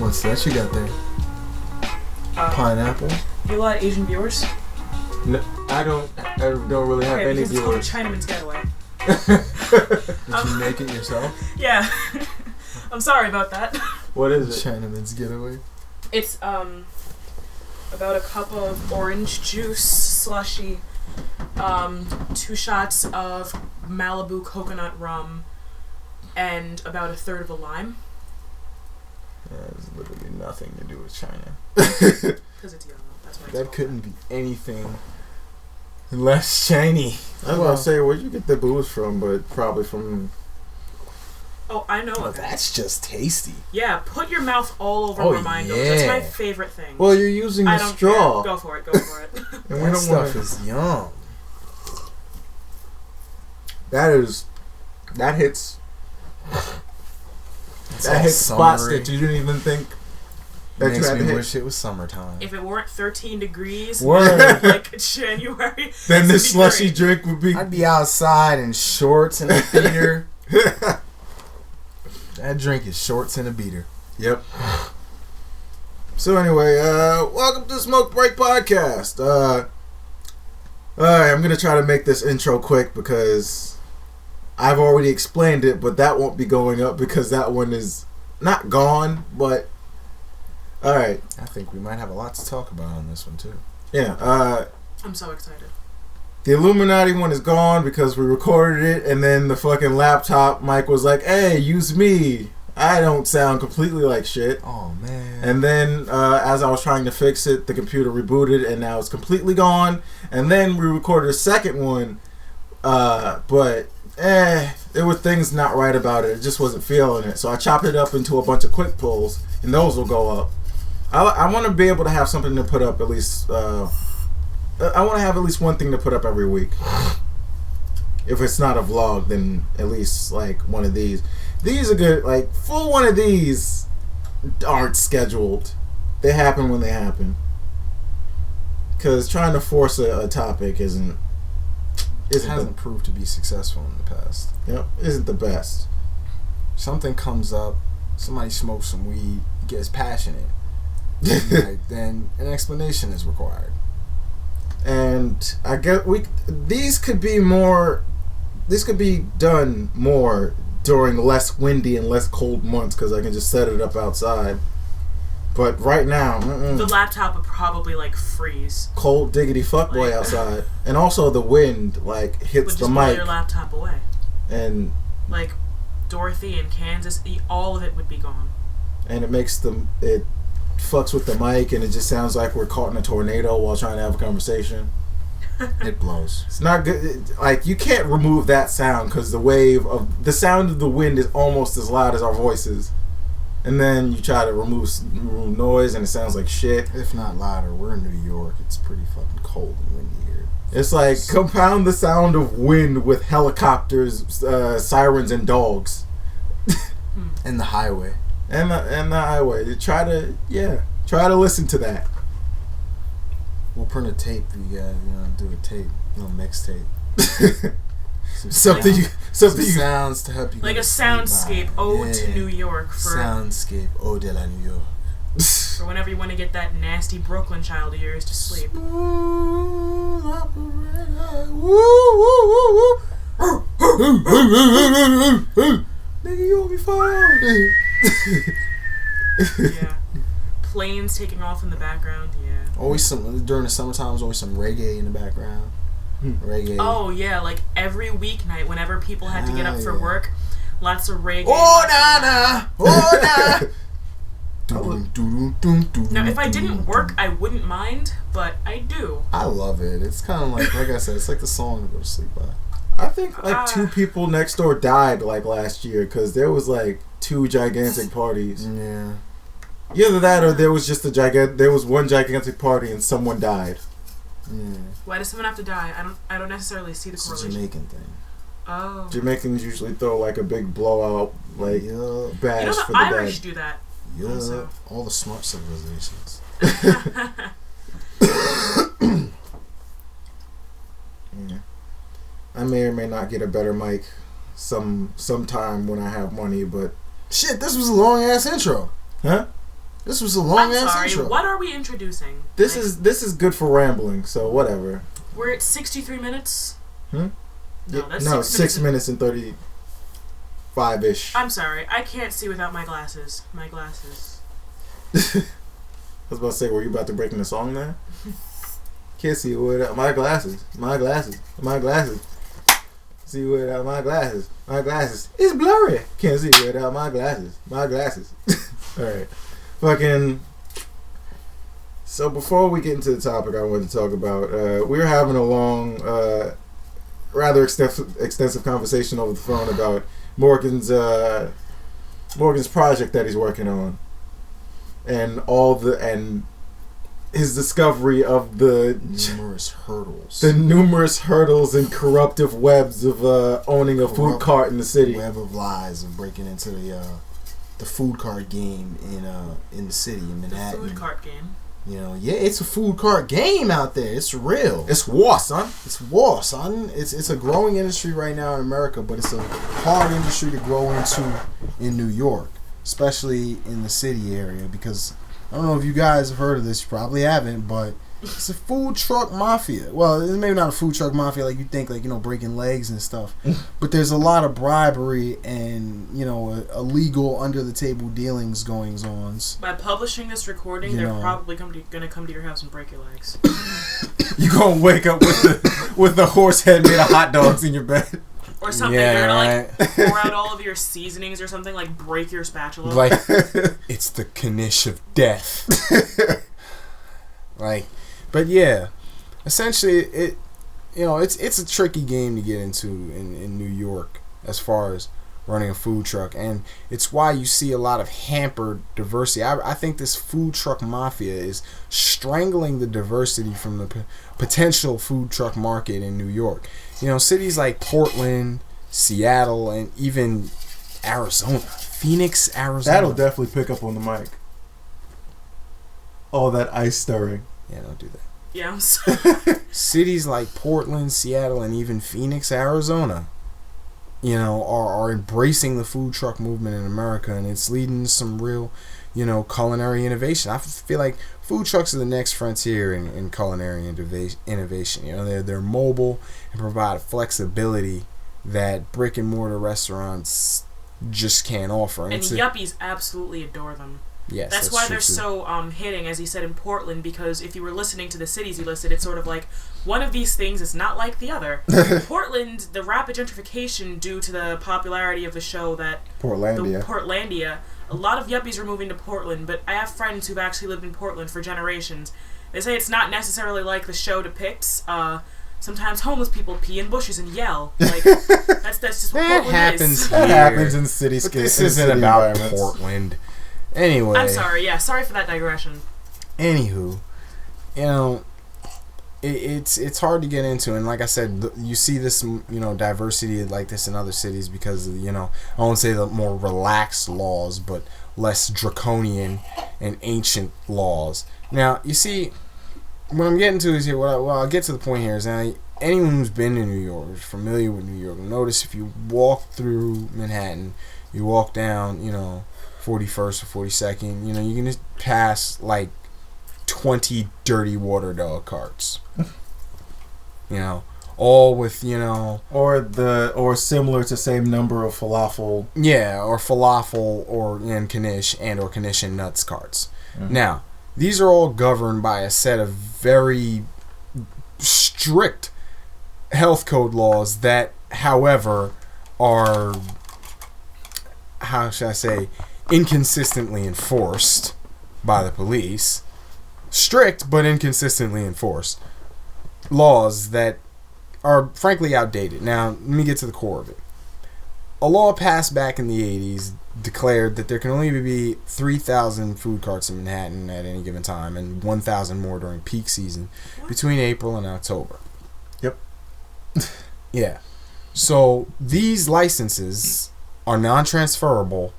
What's that you got there? Pineapple? You have a lot of Asian viewers? No, I don't really have any because viewers. it's called a Chinaman's Getaway. Did you make it yourself? Yeah. I'm sorry about that. What is it? Chinaman's Getaway. It's about a cup of orange juice slushy, 2 shots of Malibu coconut rum, and about 1/3 of a lime. There's literally nothing to do with China. Because it's yellow. That's why it's That couldn't be anything less shiny. I was about to say, where'd you get the booze from? But probably from... Oh, I know Oh, it. that's just tasty. Yeah, put your mouth all over Oh, Remindo. yeah. That's my favorite thing. Well, you're using I a don't straw. care. Go for it. Go for it. And we That don't stuff wanna... is yum. That hits... It's That all hits spots summery. that you didn't even think that you Makes had to me hit. wish it was summertime. If it weren't 13 degrees, Word. like January, Then this this would be slushy great. drink would be... I'd be outside in shorts and a beater. That drink is shorts and a beater. Yep. So anyway, welcome to Smoke Break Podcast. I'm gonna try to make this intro quick because I've already explained it, but that won't be going up because that one is not gone, but alright. I think we might have a lot to talk about on this one too. Yeah, I'm so excited. the Illuminati one is gone because we recorded it and then the fucking laptop mic was like, hey, use me. I don't sound completely like shit. Oh man. And then, as I was trying to fix it, the computer rebooted, and now it's completely gone. And then we recorded a second one, but there were things not right about it. It just wasn't feeling it. So I chopped it up into a bunch of quick pulls, and those will go up. I want to be able to have something to put up at least. I want to have at least one thing to put up every week. If it's not a vlog, then at least like one of these. These are good. Like full one of these aren't scheduled. They happen when they happen. Because trying to force a topic isn't hasn't proved to be successful in the past. isn't the best. Something comes up, somebody smokes some weed, gets passionate, like, then an explanation is required. And I get these could be more. This could be done more during less windy and less cold months because I can just set it up outside. But right now, The laptop would probably like freeze. cold diggity fuckboy outside, and also the wind like hits Would the just blow mic, your laptop away. and Like Dorothy in Kansas, all of it would be gone. it makes it fucks with the mic, and it just sounds like we're caught in a tornado while trying to have a conversation. It blows. It's not good. Like you can't remove that sound because the sound of the wind is almost as loud as our voices. And then you try to remove noise, and it sounds like shit. If not louder, we're in New York. It's pretty fucking cold and windy here. It's like compound the sound of wind with helicopters, sirens, and dogs, And the highway. and the highway. You try to listen to that. We'll print a tape for you guys. Do a tape, mixtape. Something Some sounds to help you. Like go a to sleep by. soundscape ode to New York for Soundscape ode de la New York. whenever you want to get that nasty Brooklyn child of yours to sleep. Smooth operator. Woo, woo, woo, woo. Nigga, you'll be fine. Yeah. Planes taking off in the background, yeah. Always during the summertime. There's always some reggae in the background. Reggae. Oh, yeah, like every weeknight, whenever people had to get up for yeah. work, lots of reggae. Oh, na. Now, if I didn't work, I wouldn't mind, but I do. I love it. It's kind of like I said, it's like the song to go to sleep by. I think like 2 people next door died like last year because there was like 2 gigantic parties. Yeah. Either that or there was just there was one gigantic party and someone died. Yeah. Why does someone have to die? I don't necessarily see the It's a correlation. Jamaican thing. Oh. Jamaicans usually throw like a big blowout like Yeah. bash You know for the the Irish dead. do that. Yeah. Also. All the smart civilizations. Yeah. I may or may not get a better mic sometime when I have money, but Shit, this was a long ass intro. huh? This was a long ass sorry, intro. what are we introducing? This is good for rambling, so whatever. We're at 63 minutes? No, that's 6 minutes and 35-ish. I'm sorry, I can't see without my glasses. My glasses. I was about to say, were you about to break in the song there? Can't see without my glasses. My glasses. My glasses. See without my glasses. My glasses. It's blurry. Can't see without my glasses. My glasses. Alright. Fucking. So before we get into the topic I wanted to talk about, we were having a long, rather extensive conversation over the phone about Morgan's project that he's working on, and his discovery of the numerous hurdles and corruptive webs of owning a food cart in the city. Web of lies of breaking into the food cart game in the city in Manhattan. The food cart game. You know, yeah, it's a food cart game out there. It's real. It's war, son. It's war, son. It's a growing industry right now in America, but it's a hard industry to grow into in New York, especially in the city area, because I don't know if you guys have heard of this. You probably haven't, but it's a food truck mafia. Well, it's maybe not a food truck mafia like you think, like, you know, breaking legs and stuff. But there's a lot of bribery and, you know, illegal under the table dealings goings on. By publishing this recording, they're probably gonna come to your house and break your legs. You gonna wake up with the horse head made of hot dogs in your bed. Or something. Yeah, They're gonna right. like pour out all of your seasonings or something, like break your spatula. Like, it's the Knish of death. Like, but yeah, essentially it's a tricky game to get into in New York as far as running a food truck, and it's why you see a lot of hampered diversity. I think this food truck mafia is strangling the diversity from the potential food truck market in New York. You know, cities like Portland, Seattle, and even Arizona, Phoenix, Arizona. That'll definitely pick up on the mic. All that ice stirring. Yeah, don't do that. Yeah, I'm sorry. Cities like Portland, Seattle, and even Phoenix, Arizona, you know, are embracing the food truck movement in America, and it's leading to some real, you know, culinary innovation. I feel like food trucks are the next frontier in culinary innovation. You know, they're mobile and provide flexibility that brick and mortar restaurants just can't offer. And yuppies absolutely adore them. Yes, that's why true they're too. so hitting, as he said, in Portland, because if you were listening to the cities he listed, it's sort of like one of these things is not like the other. Portland, the rapid gentrification due to the popularity of the show that Portlandia, a lot of yuppies were moving to Portland, but I have friends who've actually lived in Portland for generations. They say it's not necessarily like the show depicts. Sometimes homeless people pee in bushes and yell. Like, that's just what that Portland happens is. here. That happens in city. But this isn't about Portland. Anyway, I'm sorry. Yeah, sorry for that digression. Anywho, you know, it's hard to get into, and like I said, you see this, you know, diversity like this in other cities because of, you know, I won't say the more relaxed laws, but less draconian and ancient laws. Now, you see, what I'm getting to is here. Well, I'll get to the point here is now anyone who's been to New York, is familiar with New York, will notice if you walk through Manhattan, you walk down, you know, 41st or 42nd, you know, you can just pass like 20 dirty water dog carts. You know, all with, you know, or similar to same number of falafel. Yeah, or falafel or Knish and nuts carts. Mm-hmm. Now, these are all governed by a set of very strict health code laws that, however, are, how should I say, inconsistently enforced by the police. Strict, but inconsistently enforced. Laws that are frankly outdated. Now, let me get to the core of it. A law passed back in the 80s declared that there can only be 3,000 food carts in Manhattan at any given time and 1,000 more during peak season between April and October. Yep. Yeah. So these licenses are non-transferable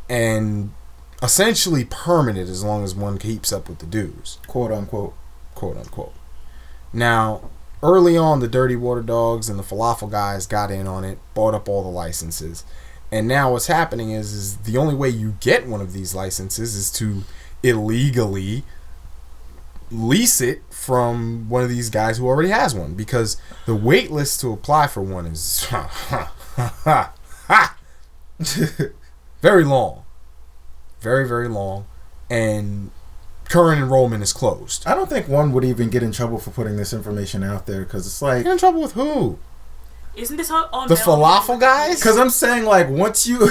and essentially permanent as long as one keeps up with the dues. Quote unquote. Quote unquote. Now, early on, the Dirty Water Dogs and the Falafel guys got in on it, bought up all the licenses. And now what's happening is the only way you get one of these licenses is to illegally lease it from one of these guys who already has one, because the wait list to apply for one is very long, very, very long, and current enrollment is closed. I don't think one would even get in trouble for putting this information out there, because it's like... Get in trouble with who? Isn't this on The falafel guys? Because I'm saying, like, once you...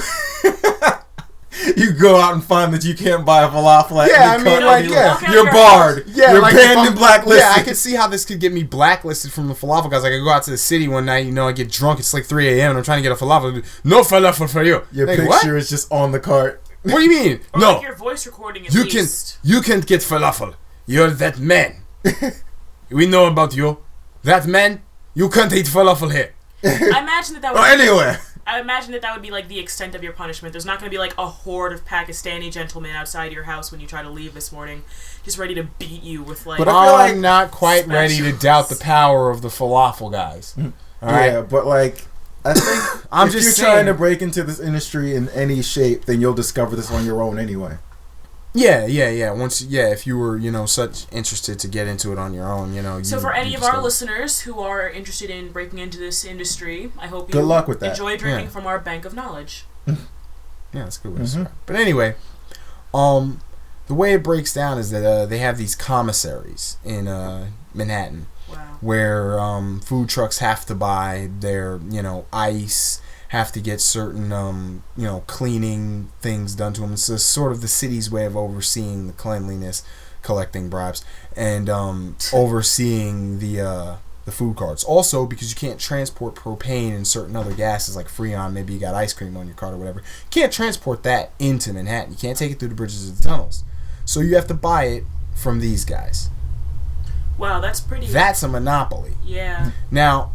you go out and find that you can't buy a falafel at Yeah, I any mean, company, like, yeah. you're barred. Yeah, you're like banned and blacklisted. Yeah, I can see how this could get me blacklisted from the falafel guys. Like, I go out to the city one night, I get drunk, it's like 3 a.m. and I'm trying to get a falafel. No falafel for you. Your like, picture what? is just on the cart. What do you mean? Or no. like your voice recording at You least. you can't get falafel. You're that man. We know about you. That man, you can't eat falafel here. I imagine that would Or anywhere. I imagine that would be like the extent of your punishment. There's not going to be like a horde of Pakistani gentlemen outside your house when you try to leave this morning, just ready to beat you with like. But I feel like I'm not quite ready to specials. doubt the power of the falafel guys. All right. Yeah, but like, I think I'm if just you're saying. trying to break into this industry in any shape, then you'll discover this on your own anyway. Yeah. If you were, such interested to get into it on your own, So for any of just our go- listeners who are interested in breaking into this industry, I hope you Good luck with that. enjoy drinking Yeah. from our bank of knowledge. Yeah, that's a good way to start. But anyway, the way it breaks down is that they have these commissaries in Manhattan Wow. where food trucks have to buy their, ice, have to get certain, cleaning things done to them. It's sort of the city's way of overseeing the cleanliness, collecting bribes, and overseeing the food carts. Also, because you can't transport propane and certain other gases like Freon, maybe you got ice cream on your cart or whatever. You can't transport that into Manhattan. You can't take it through the bridges or the tunnels. So you have to buy it from these guys. Wow, that's pretty. That's a monopoly. Yeah. Now,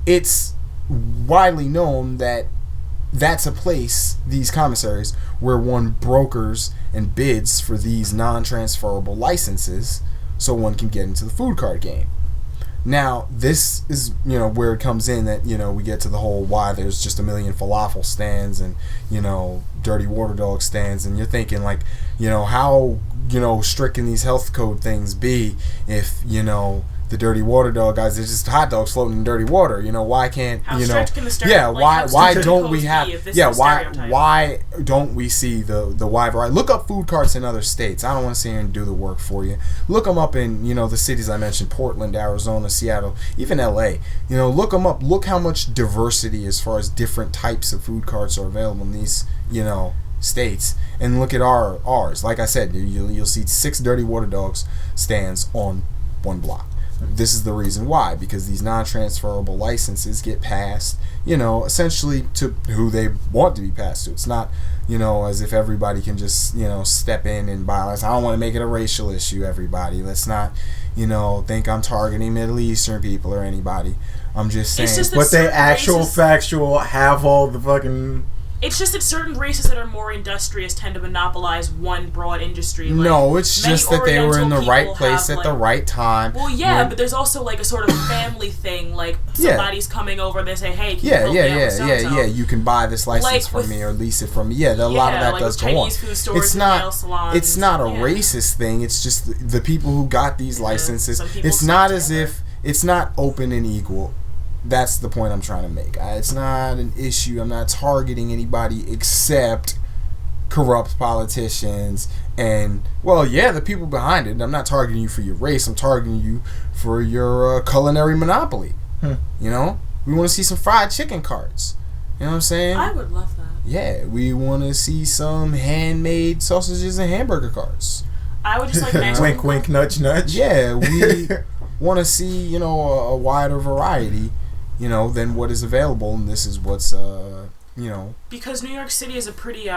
it's widely known that that's a place, these commissaries, where one brokers and bids for these non-transferable licenses so one can get into the food cart game. Now, this is, where it comes in that, we get to the whole why there's just a million falafel stands and, dirty water dog stands, and you're thinking, like, how, strict can these health code things be if, the dirty water dog guys, they're just hot dogs floating in dirty water. Why can't How strict can the stereotype? yeah, like, why how don't strict we can have codes be if this yeah, is a why stereotype? why don't we see the wide variety? Look up food carts in other states. I don't want to sit here and do the work for you. Look them up in, the cities I mentioned, Portland, Arizona, Seattle, even LA. Look them up. Look how much diversity as far as different types of food carts are available in these, states, and look at ours. Like I said, you'll see 6 dirty water dogs stands on one block. This is the reason why, because these non-transferable licenses get passed, essentially to who they want to be passed to. It's not, as if everybody can just, step in and buy. I don't want to make it a racial issue, everybody. Let's not, think I'm targeting Middle Eastern people or anybody. I'm just saying. It's just that But they certain actual races- factual have all the fucking... It's just that certain races that are more industrious tend to monopolize one broad industry. Like, No, it's many just that they were in the Oriental right people place have, at the like- right time. Well, yeah, when- but there's also like a sort of family thing. Like Yeah. somebody's coming over, they say, "Hey, can you Yeah, help me out with so-and-so?" You can buy this license Like from with- me or lease it from me. Yeah, a lot of that like does with go on. Chinese food stores It's and not. nail salons. It's not a Yeah. racist thing. It's just the people who got these licenses. some people It's not stick as together. if it's not open and equal. That's the point I'm trying to make. It's not an issue. I'm not targeting anybody except corrupt politicians and, well, yeah, the people behind it. I'm not targeting you for your race. I'm targeting you for your culinary monopoly. We want to see some fried chicken carts. You know what I'm saying? I would love that. Yeah, we want to see some handmade sausages and hamburger carts. I would just like an ice wink, cream wink, nudge, nudge. Yeah, we want to see, a wider variety, than what is available, and this is what's, because New York City is a pretty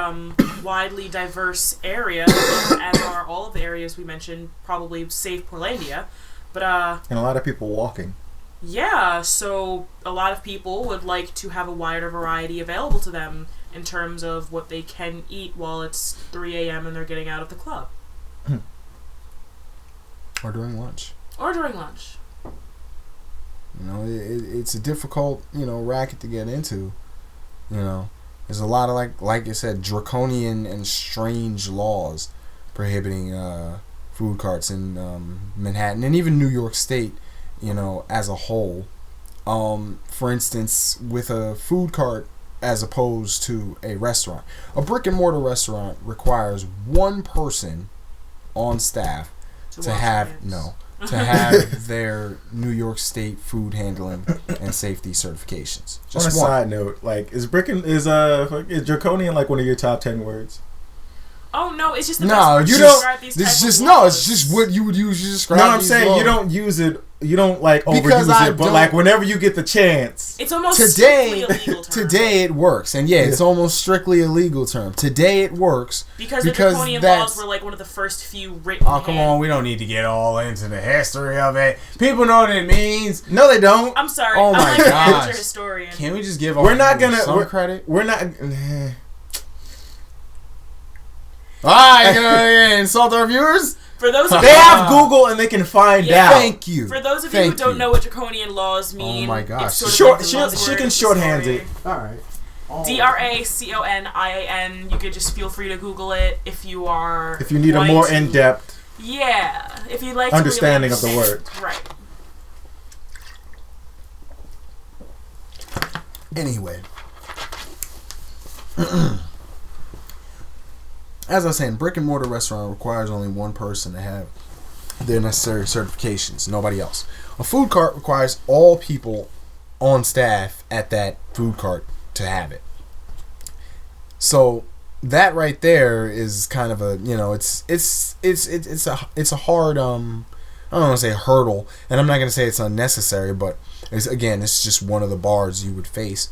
widely diverse area, as are all of the areas we mentioned, probably save Portlandia. But And a lot of people walking. yeah, so a lot of people would like to have a wider variety available to them in terms of what they can eat while it's 3 a.m. and they're getting out of the club. or during lunch. Or during lunch. It's a difficult, racket to get into. There's a lot of, like I said, draconian and strange laws prohibiting food carts in Manhattan and even New York State, as a whole. For instance, with a food cart as opposed to a restaurant. A brick and mortar restaurant requires one person on staff to have their New York State food handling and safety certifications. Just on a side note, like is draconian like one of your top 10 words? Oh no, it's just the no. best You to don't. describe these It's type just of no. laws. It's just what you would use to describe. No, I'm these saying laws. you don't use it. You don't like Because overuse it, but like whenever you get the chance. It's almost strictly a legal term. Today it works, and it's almost strictly a legal term. Today it works because the draconian laws were like one of the first few written. Oh come on, we don't need to get all into the history of it. People know what it means. No, they don't. I'm sorry. Oh my I'm like an gosh. amateur historian. Can we just give? Some credit? We're not. Alright, gonna insult our viewers? For those of they have Google and they can find out. Thank you. For those of you who don't know what draconian laws mean, oh my gosh, it's sort of she can shorthand it. All right. DRACONIAN. You could just feel free to Google it if you are. If you need a more in depth. Yeah, if you'd like understanding to really of the word. Right. Anyway. As I was saying, brick and mortar restaurant requires only one person to have their necessary certifications, nobody else. A food cart requires all people on staff at that food cart to have it. So that right there is kind of a, it's a hard I don't want to say hurdle, and I'm not going to say it's unnecessary, but it's just one of the bars you would face.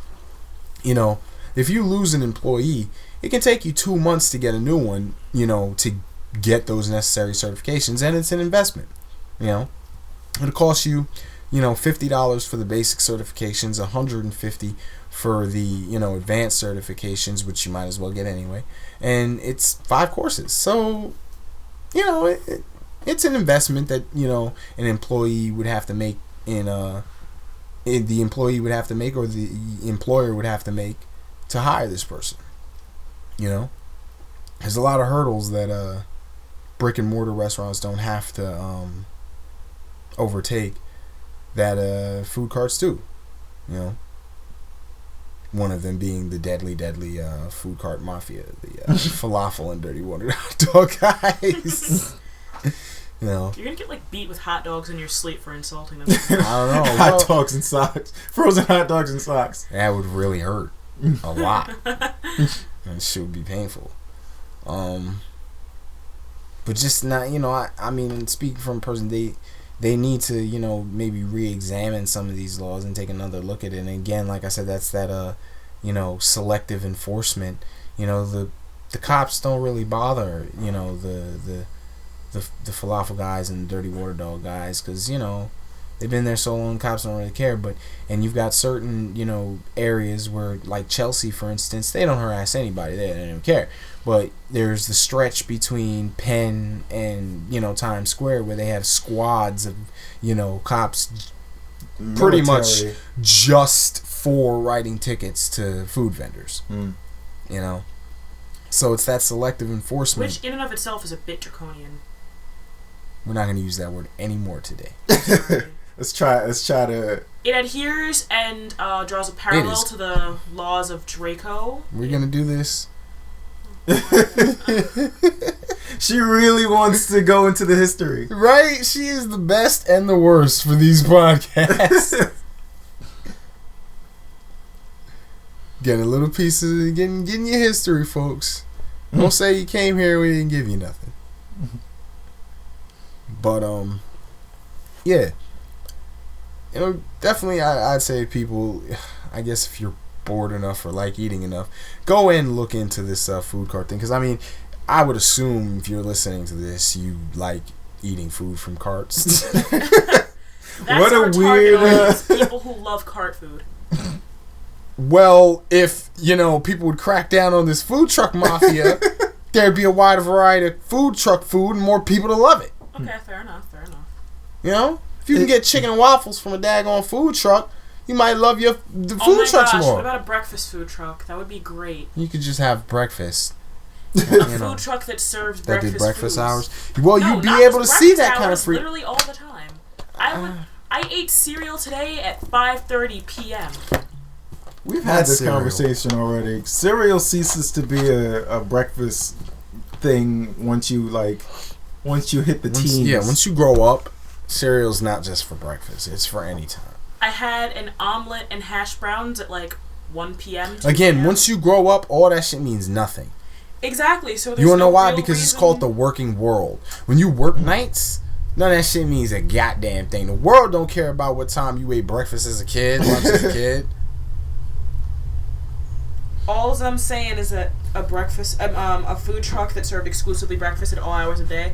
If you lose an employee, it can take you 2 months to get a new one, to get those necessary certifications, and it's an investment. It'll cost you, $50 for the basic certifications, $150 for the, advanced certifications, which you might as well get anyway, and it's 5 courses. So, it's an investment that, an employee would have to make the employee would have to make, or the employer would have to make to hire this person. There's a lot of hurdles that brick and mortar restaurants don't have to overtake that food carts do. One of them being the deadly food cart mafia, the falafel and dirty water hot dog guys. You're gonna get beat with hot dogs in your sleep for insulting them. I don't know. Hot dogs and socks, frozen hot dogs and socks. That would really hurt a lot. And shit would be painful. But just not, I mean, speaking from a person, they need to, maybe re-examine some of these laws and take another look at it. And again, like I said, that's that, selective enforcement. The cops don't really bother, the falafel guys and the dirty water dog guys, because, they've been there so long, cops don't really care. And you've got certain, areas where, like Chelsea, for instance, they don't harass anybody there. They don't care. But there's the stretch between Penn and, Times Square where they have squads of, cops pretty much just for writing tickets to food vendors. So it's that selective enforcement. Which in and of itself is a bit draconian. We're not going to use that word anymore today. Let's try to. It adheres and draws a parallel to the laws of Draco. We're going to do this. She really wants to go into the history. Right? She is the best and the worst for these podcasts. Getting a little piece of getting your history, folks. Don't say you came here and we didn't give you nothing. But yeah, definitely I'd say people, I guess if you're bored enough or like eating enough, go in and look into this food cart thing, because I mean, I would assume if you're listening to this, you like eating food from carts. What a weird people who love cart food. Well, if people would crack down on this food truck mafia, there'd be a wider variety of food truck food and more people to love it. Okay, fair enough. If you can get chicken and waffles from a daggone food truck, you might love the food trucks more. What about a breakfast food truck? That would be great. You could just have breakfast. A You know, food truck that serves that breakfast do breakfast foods. hours. Well, No, you'd be not able to just see breakfast that kind of hours, free. literally all the time. I ate cereal today at 5:30 p.m. We've had That's this cereal. conversation already. Cereal ceases to be a breakfast thing once you hit the teens. Yeah, once you grow up, cereal's not just for breakfast. It's for any time. I had an omelet and hash browns at like 1 p.m. 2 Again, p.m. once you grow up, all that shit means nothing. Exactly. So there's You wanna know no why? real Because it's reason- called the working world. When you work nights, none of that shit means a goddamn thing. The world don't care about what time you ate breakfast as a kid, lunch as a kid. All I'm saying is that a food truck that served exclusively breakfast at all hours of the day,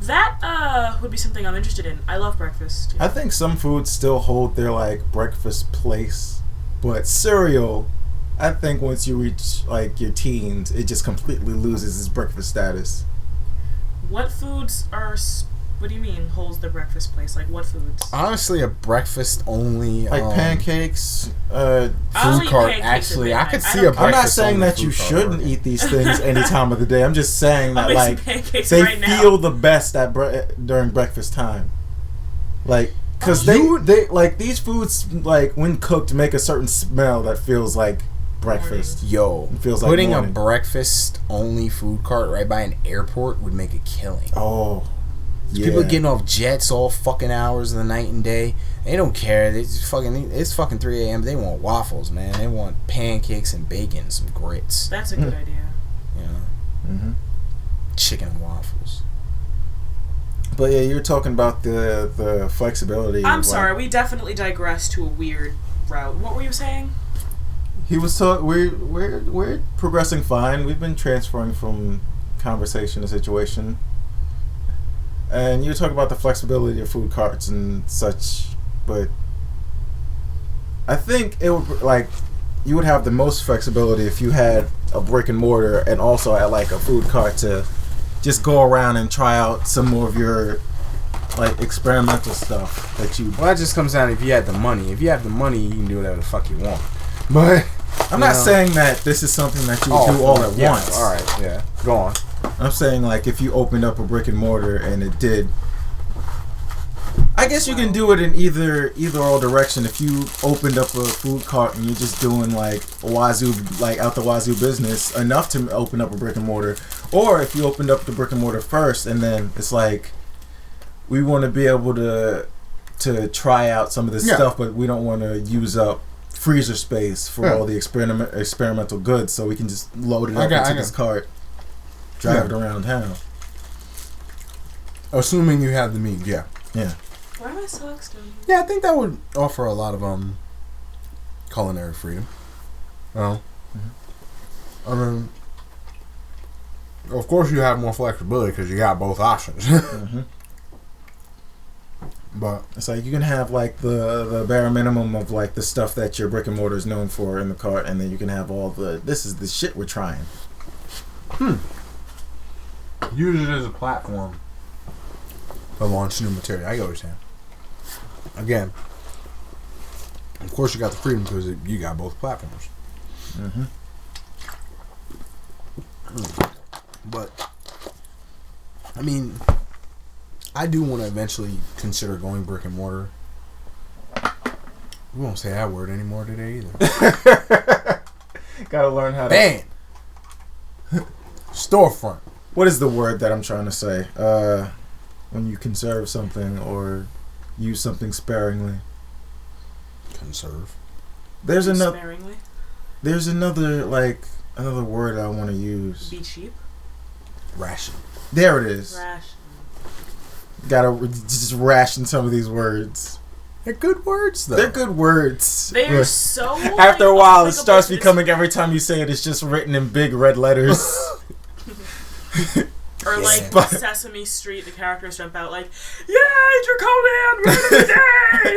that would be something I'm interested in. I love breakfast. I think some foods still hold their like breakfast place, but cereal, I think once you reach like your teens, it just completely loses its breakfast status. What foods are? What do you mean holds the breakfast place? Like what foods? Honestly, a breakfast only Like pancakes. I don't food eat cart. pancakes Actually, at I could midnight. see I a don't- I'm not breakfast saying only that you food cart shouldn't working. eat these things any time of the day. I'm just saying I'll that make some like pancakes they right now. feel the best at during breakfast time. Like, cause You- they like these foods like when cooked make a certain smell that feels like breakfast. Yo, It feels like putting morning. a breakfast only food cart right by an airport would make a killing. Oh, yeah. People getting off jets all fucking hours of the night and day. They don't care. It's fucking 3 a.m. They want waffles, man. They want pancakes and bacon, some grits. That's a good idea. You know, Mm-hmm. chicken and waffles. But yeah, you're talking about the flexibility. I'm of, sorry, like, we definitely digressed to a weird route. What were you saying? he was talking. We're progressing fine. We've been transferring from conversation to situation. And you were talking about the flexibility of food carts and such, but I think it would like you would have the most flexibility if you had a brick and mortar and also had like a food cart to just go around and try out some more of your like experimental stuff that you. Well, that just comes down to if you had the money. If you have the money, you can do whatever the fuck you want. But I'm not saying that this is something that you would do all at once. All right, yeah. Go on. I'm saying like if you opened up a brick and mortar and it did. I guess you can do it in either or direction. If you opened up a food cart and you're just doing like wazoo, like out the wazoo business enough to open up a brick and mortar, or if you opened up the brick and mortar first and then it's like we want to be able to try out some of this stuff, but we don't want to use up freezer space for all the experimental goods, so we can just load it up into this cart, drive it around town. Assuming you have the means, yeah. Yeah. Why are my socks down? Yeah, I think that would offer a lot of culinary freedom. Well, I mean, of course you have more flexibility because you got both options. Mm-hmm. But it's like you can have like the bare minimum of like the stuff that your brick and mortar is known for in the cart, and then you can have all this is the shit we're trying. use it as a platform to launch new material. I get what you're saying. Again, of course you got the freedom because you got both platforms. Mm-hmm. But I mean, I do want to eventually consider going brick and mortar. We won't say that word anymore today either. Gotta learn how to. Ban. Storefront. What is the word that I'm trying to say? When you conserve something or use something sparingly. Conserve. There's another. Sparingly. There's another word I want to use. Be cheap. Ration. There it is. Rash. Gotta just ration some of these words. They're good words though. They're good words. They are but so. after a while, it applicable starts to this- becoming every time you say it, it's just written in big red letters. Or like But- Sesame Street, the characters jump out like, "Yeah, Andrew Conan, word of the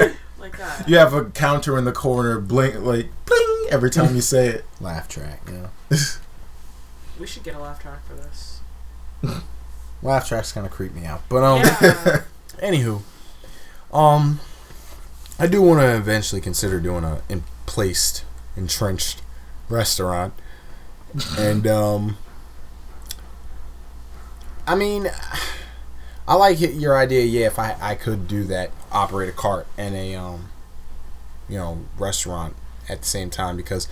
day!" Like that. You have a counter in the corner, blink like bling every time you say it. Laugh track, you know. We should get a laugh track for this. Laugh tracks kind of creep me out. But Yeah. anywho, I do want to eventually consider doing a entrenched restaurant, and I mean, I like your idea. Yeah, if I could do that, operate a cart and a restaurant at the same time, because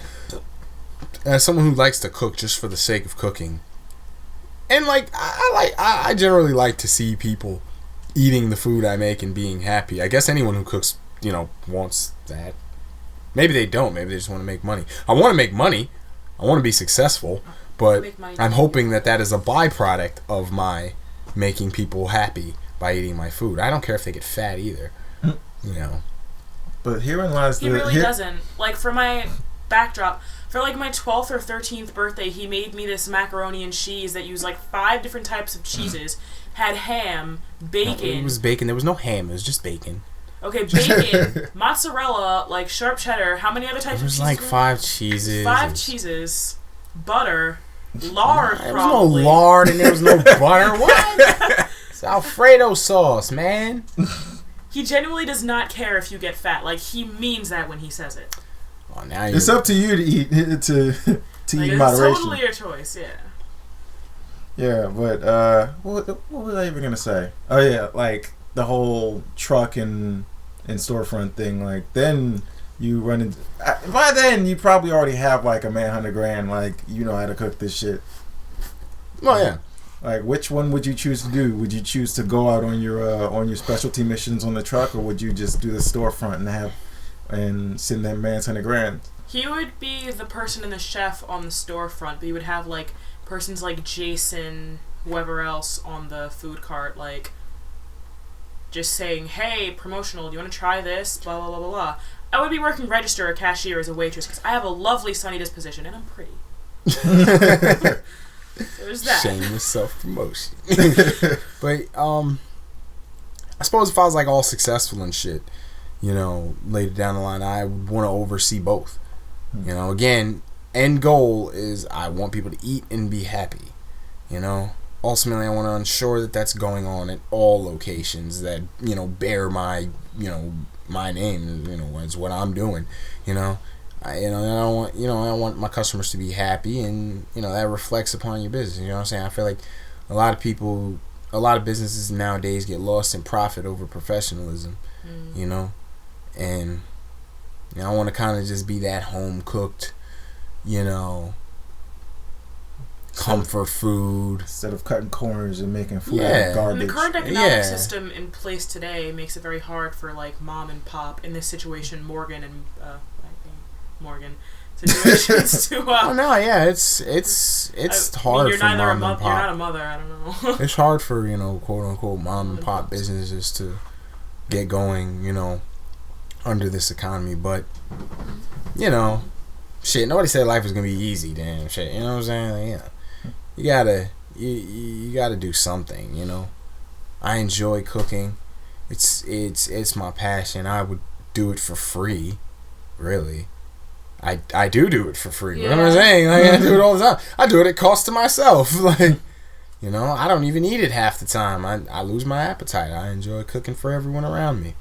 as someone who likes to cook just for the sake of cooking, and like I generally like to see people eating the food I make and being happy. I guess anyone who cooks, wants that. Maybe they don't. Maybe they just want to make money. I want to make money. I want to be successcul, but I'm hoping that is a byproduct of my making people happy by eating my food. I don't care if they get fat either. But herein lies he really doesn't. Like, for my backdrop, for like my 12th or 13th birthday, he made me this macaroni and cheese that used like 5 different types of cheeses. Had ham, bacon. No, it was bacon. There was no ham. It was just bacon. Okay, bacon, mozzarella, like sharp cheddar. How many other types of cheeses? There was like 5 cheeses. 5 cheeses. Butter. Lard, there probably. was no lard and there was no butter. What? It's Alfredo sauce, man. He genuinely does not care if you get fat. Like, he means that when he says it. Oh, now it's up to you to eat to eat in moderation. It's totally your choice, yeah. Yeah, but what was I even gonna say? Oh yeah, like the whole truck and storefront thing. Like, then you run into. By then, you probably already have like a $100,000. Like, you know how to cook this shit. Oh yeah. Like, which one would you choose to do? Would you choose to go out on your specialty missions on the truck, or would you just do the storefront and send that man's $100,000? He would be the person and the chef on the storefront, but you would have like persons like Jason, whoever else on the food cart, like just saying, "Hey, promotional, do you want to try this?" Blah blah blah blah blah. I would be working register or cashier as a waitress because I have a lovely sunny disposition and I'm pretty. There's that. Shameless self-promotion. But I suppose if I was like all successful and shit, later down the line, I would want to oversee both. Again, end goal is I want people to eat and be happy. Ultimately I want to ensure that that's going on at all locations that bear my my name. It's what I'm doing. I want my customers to be happy, and that reflects upon your business. You know what I'm saying? I feel like a lot of businesses nowadays get lost in profit over professionalism. And I want to kind of just be that home cooked, comfort food instead of cutting corners and making food out of garbage. And the current economic system in place today makes it very hard for like mom and pop, in this situation, Morgan situations to oh no, yeah, it's hard for mom and pop. You're not a mother, I don't know. It's hard for quote unquote mom and pop businesses to get going under this economy, but shit, nobody said life was gonna be easy. Damn shit, you know what I'm saying? Like, you gotta do something. I enjoy cooking. It's my passion. I would do it for free, really. I do it for free. Yeah. You know what I'm saying? Like, I do it all the time. I do it at cost to myself. Like, I don't even eat it half the time. I lose my appetite. I enjoy cooking for everyone around me.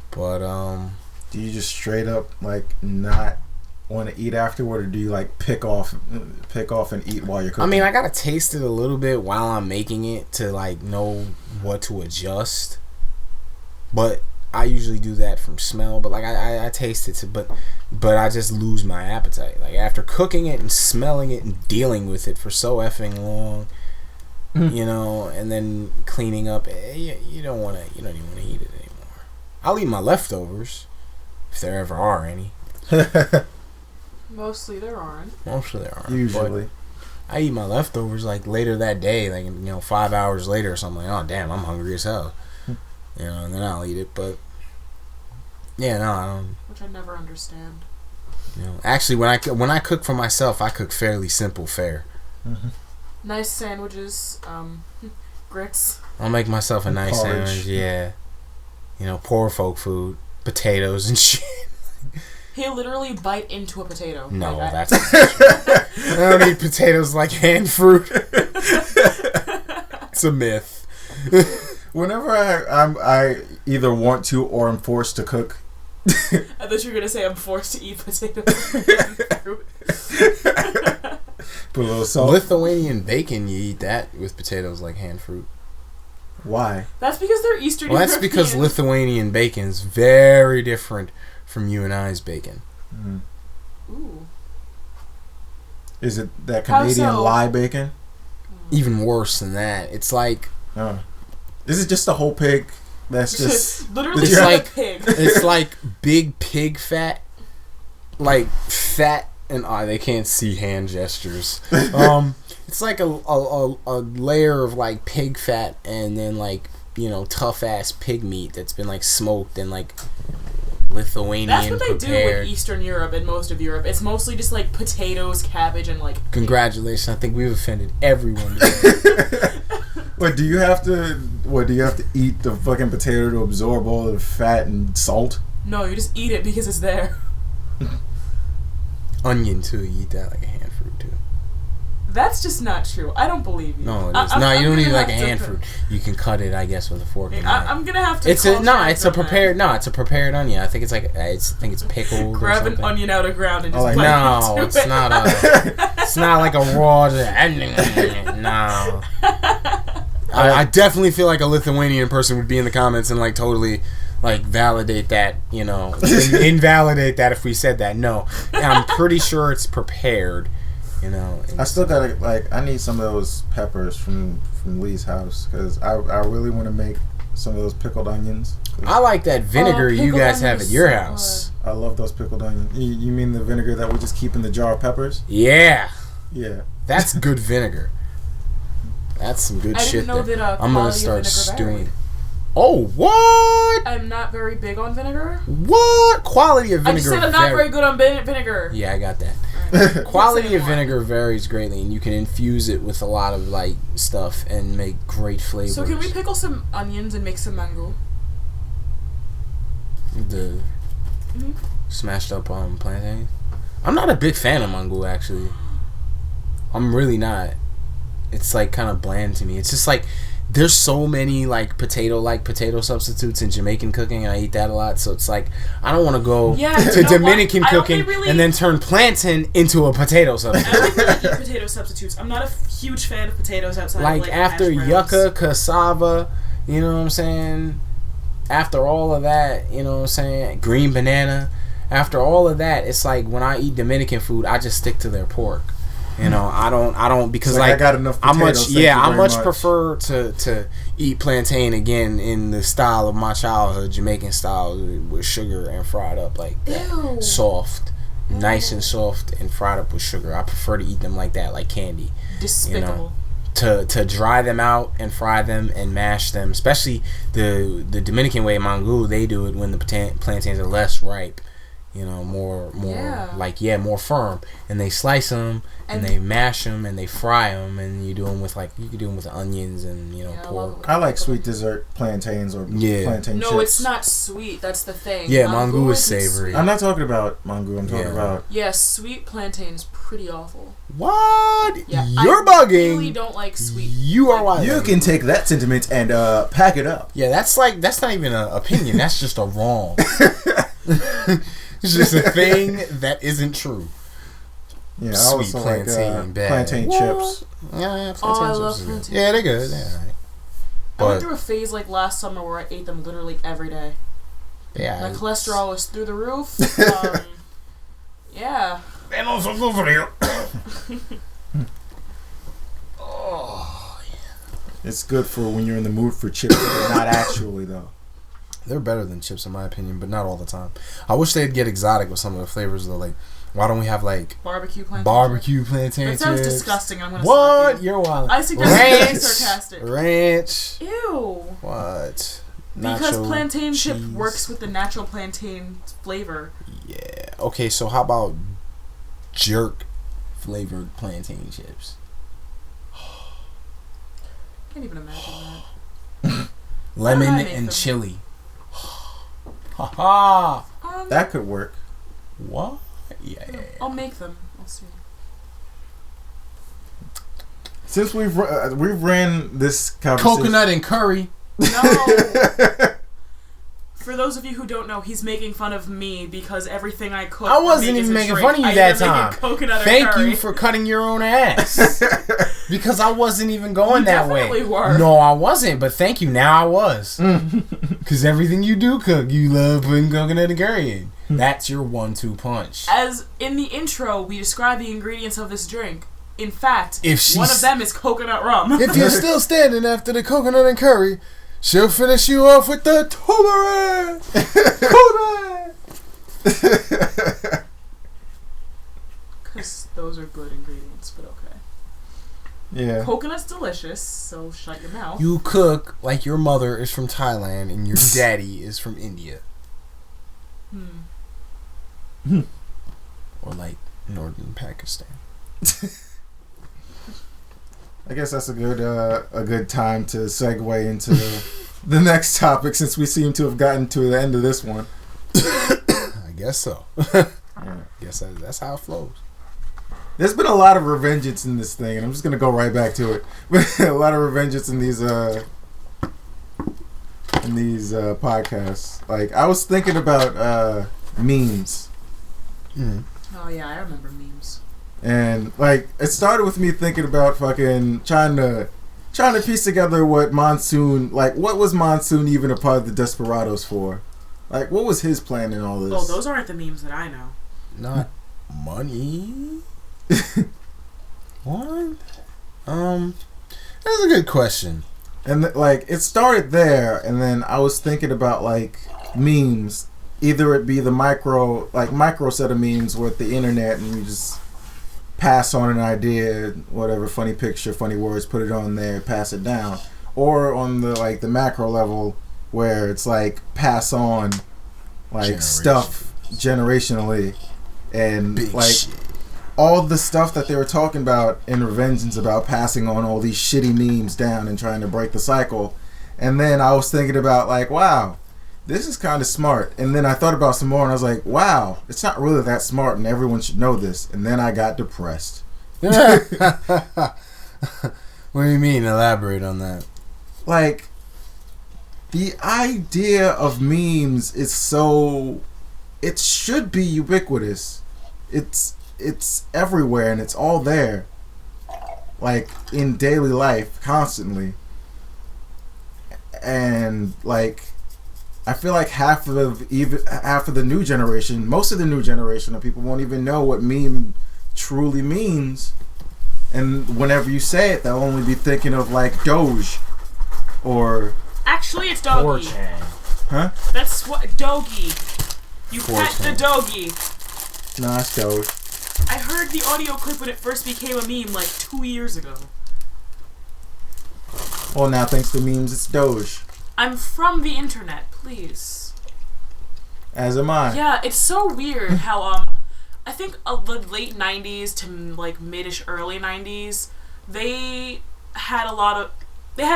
But do you just straight up like not want to eat afterward, or do you like pick off and eat while you're cooking? I mean, I gotta taste it a little bit while I'm making it to like know what to adjust. But I usually do that from smell, but like I taste it, but I just lose my appetite. Like, after cooking it and smelling it and dealing with it for so effing long, and then cleaning up, you don't even want to eat it anymore. I'll eat my leftovers if there ever are any. Mostly there aren't. Usually. But I eat my leftovers like later that day, like 5 hours later or something. Like, oh damn, I'm hungry as hell. And then I'll eat it, but yeah, no, I don't. Which I never understand. Actually, when I cook for myself, I cook fairly simple fare. Mm-hmm. Nice sandwiches, grits. I'll make myself a nice sandwich. Yeah, poor folk food, potatoes and shit. He'll literally bite into a potato. No, that's not true. I don't eat potatoes like hand fruit. It's a myth. Whenever I either want to or am forced to cook. I thought you were gonna say I'm forced to eat potatoes. Put a little salt. Lithuanian bacon, you eat that with potatoes like hand fruit. Why? That's because they're Eastern Well, that's European. because Lithuanian bacon is very different from you and I's bacon. Mm. Ooh. Is it that How Canadian so? lye bacon? Even worse than that. It's like Is it just a whole pig? That's just literally It's just like- a pig. it's like big pig fat, like fat and they can't see hand gestures. It's like a layer of like pig fat and then like tough ass pig meat that's been like smoked and like Lithuanian That's what they do prepared. in Eastern Europe and most of Europe. It's mostly just like potatoes, cabbage, and like. Congratulations! I think we've offended everyone today. What do you have to eat the fucking potato to absorb all the fat and salt? No, you just eat it because it's there. Onion too. You eat that like a hand fruit too. That's just not true. I don't believe you. No, it is. I'm You don't gonna eat like a have to- hand fruit. You can cut it, I guess, with a fork. and knife. I'm gonna have to. It's call a Chad it's a on that. prepared. No, it's a prepared onion. I think it's like it's pickled. Grab or an something. onion out of ground and just like, bite No, into it's it. not a. It's not like a raw. No. I definitely feel like a Lithuanian person would be in the comments and like totally like validate that, invalidate that if we said that. No, I'm pretty sure it's prepared. I still gotta I need some of those peppers from Lee's house because I really want to make some of those pickled onions. I like that vinegar you pickled guys have onion at is your so house. I love those pickled onions. You mean the vinegar that we just keep in the jar of peppers? Yeah, Yeah. that's good vinegar. That's some good I shit didn't know there. that I'm gonna quality of start vinegar stewing. varied. Oh, what? I'm not very big on vinegar. What quality of I vinegar? just said I'm not very good on vinegar. Yeah, I got that. Alright. Quality Say of more. vinegar varies greatly, and you can infuse it with a lot of like stuff and make great flavors. So can we pickle some onions and make some mango? The Mhm. smashed up plantain? I'm not a big fan of mango, actually. I'm really not. It's like kind of bland to me. It's just like there's so many like potato substitutes in Jamaican cooking, and I eat that a lot. So it's like I don't want to go Yeah, to you know Dominican what? I only cooking really- and then turn plantain into a potato substitute. I don't really eat potato substitutes. I'm not a huge fan of potatoes outside of Like like after hash browns. yucca, cassava, you know what I'm saying? After all of that, you know what I'm saying? Green banana. After all of that, it's like when I eat Dominican food, I just stick to their pork. I don't because It's like I got enough I potatoes. I much prefer to eat plantain again in the style of my childhood, Jamaican style, with sugar and fried up like that. Ew. Soft, nice and soft and fried up with sugar. I prefer to eat them like that, like candy. Despicable. To dry them out and fry them and mash them, especially the Dominican way, mango, they do it when the plantains are less ripe, more more firm, and they slice them and they mash them and they fry them, and you do them with you can do them with onions and pork. I like sweet dessert plantains or plantain chips. No, it's not sweet. That's the thing. Yeah, mango is isn't savory. sweet. I'm not talking about mango. I'm talking about. Yeah, sweet plantain's pretty awful. What? Yeah, You're I bugging. really don't like sweet. You are wild. You can take that sentiment and pack it up. Yeah, that's not even an opinion. That's just a wrong. It's just a thing that isn't true. Yeah, I Sweet also plantain, like bad. plantain What? chips. Yeah, plantain Oh, I chips love are good. plantain Yeah, they're good. chips. They're alright. I went But through a phase like last summer where I ate them literally every day. yeah, My cholesterol was through the roof. Yeah. And also good for you. It's good for when you're in the mood for chips, but not actually though. they're better than chips in my opinion, but not all the time. I wish they'd get exotic with some of the flavors though. Like, why don't we have like Barbecue plantain. barbecue plantain That sounds chips? disgusting. I'm gonna What? slap you. You're wild. I suggest you Ranch. be sarcastic. Ranch. Ew. What? Because Nacho plantain chip cheese. works with the natural plantain flavor. Yeah. Okay, so how about jerk flavored plantain chips? Can't even imagine that. Lemon I make and them? chili. Ha ha. That could work. What? Yeah. I'll make them. I'll see. Since we've ran this conversation, Coconut and curry. No. For those of you who don't know, he's making fun of me because everything I cook. I wasn't even making fun of you that time. Thank you for cutting your own ass. Because I wasn't even going that way. You definitely were. No, I wasn't, but thank you. Now I was. Because everything you do cook, you love putting coconut and curry in. That's your 1-2 punch. As in the intro, we describe the ingredients of this drink. In fact, If one of them is coconut rum. If you're still standing after the coconut and curry, she'll finish you off with the turmeric. Because those are good ingredients, but okay. Yeah. Coconut's delicious, so shut your mouth. You cook like your mother is from Thailand and your daddy is from India. Or like northern Pakistan. I guess that's a good time to segue into the next topic, since we seem to have gotten to the end of this one. I guess so. Yeah. Guess that's how it flows. There's been a lot of revengeance in this thing, and I'm just gonna go right back to it. A lot of revengeance in these podcasts. Like, I was thinking about memes. Oh yeah, I remember memes. And like, it started with me thinking about fucking trying to piece together what was Monsoon even a part of the Desperados for? Like, what was his plan in all this? Oh, those aren't the memes that I know. Not money. What? That's a good question. And like, it started there, and then I was thinking about like memes. Either it be the micro set of memes with the internet, and you just pass on an idea, whatever, funny picture, funny words, put it on there, pass it down, or on the macro level where it's like pass on stuff generationally, and Big like shit. all the stuff that they were talking about in Revengeance about passing on all these shitty memes down and trying to break the cycle. And then I was thinking about like, wow, this is kind of smart. And then I thought about some more, and I was like, wow, it's not really that smart, and everyone should know this. And then I got depressed. What do you mean? Elaborate on that. Like, the idea of memes is so... It should be ubiquitous. It's everywhere, and it's all there. Like, in daily life, constantly. And, like... I feel like half of the new generation, most of the new generation of people won't even know what meme truly means. And whenever you say it, they'll only be thinking of like Doge or... Actually, it's doggy. 4chan. Huh? That's what... Doggy. You pet 4chan. the doggy. Nah, it's Doge. I heard the audio clip when it first became a meme like 2 years ago. Well, now thanks to memes, it's Doge. I'm from the internet, please. As am I. Yeah, it's so weird how I think the late 90s to like mid-ish early 90s, they had a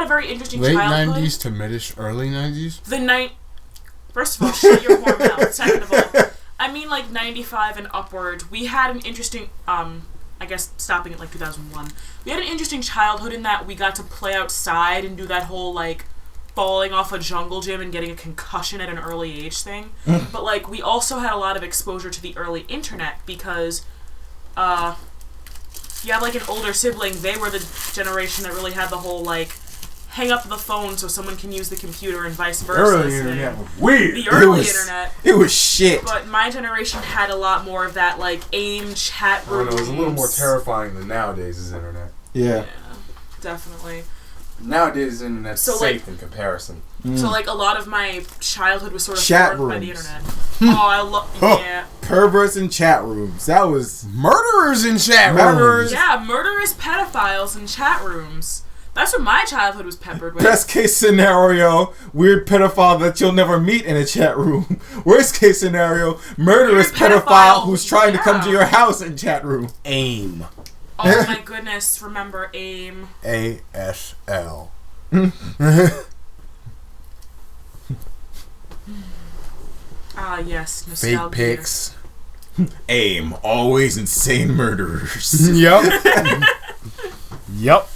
very interesting Late childhood. 90s to mid-ish, early 90s? First of all, shut your whore mouth. Second of all, I mean like 95 and upward. We had an interesting I guess stopping at like 2001. We had an interesting childhood in that we got to play outside and do that whole like falling off a jungle gym and getting a concussion at an early age thing. But like we also had a lot of exposure to the early internet because if you have like an older sibling, they were the generation that really had the whole like hang up the phone so someone can use the computer and vice versa. Early internet was weird. The early internet. It was shit. But my generation had a lot more of that like AIM chat rooms. It was a little more terrifying than nowadays' internet. Yeah. Definitely. Nowadays' internet's So, safe in comparison. So like a lot of my childhood was sort of Chat formed by the rooms. internet. Oh, I love yeah. Perverts in chat rooms. That was... Murderers in chat Murderers. rooms. Yeah, murderous pedophiles in chat rooms. That's what my childhood was peppered with. Best case scenario, weird pedophile that you'll never meet in a chat room. Worst case scenario, murderous Weird pedophile who's trying to come yeah. to your house in chat room. AIM. Oh my goodness, remember AIM. ASL. Ah, yes, Fake nostalgia. pics. AIM, always insane murderers. Yup. Yup.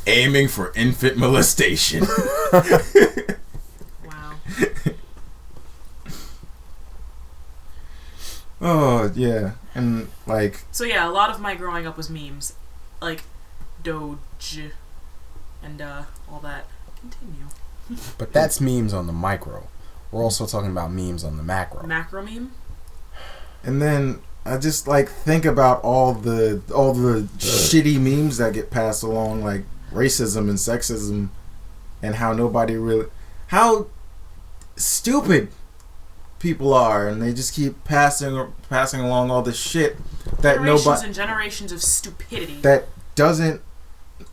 Aiming for infant molestation. Wow. Oh yeah, and like. So yeah, a lot of my growing up was memes, like Doge, and all that. Continue. But that's memes on the micro. We're also talking about memes on the macro. Macro meme. And then I just like think about all the shitty memes that get passed along, like racism and sexism, and how stupid people are, and they just keep passing along all this shit that Generations and generations of stupidity that doesn't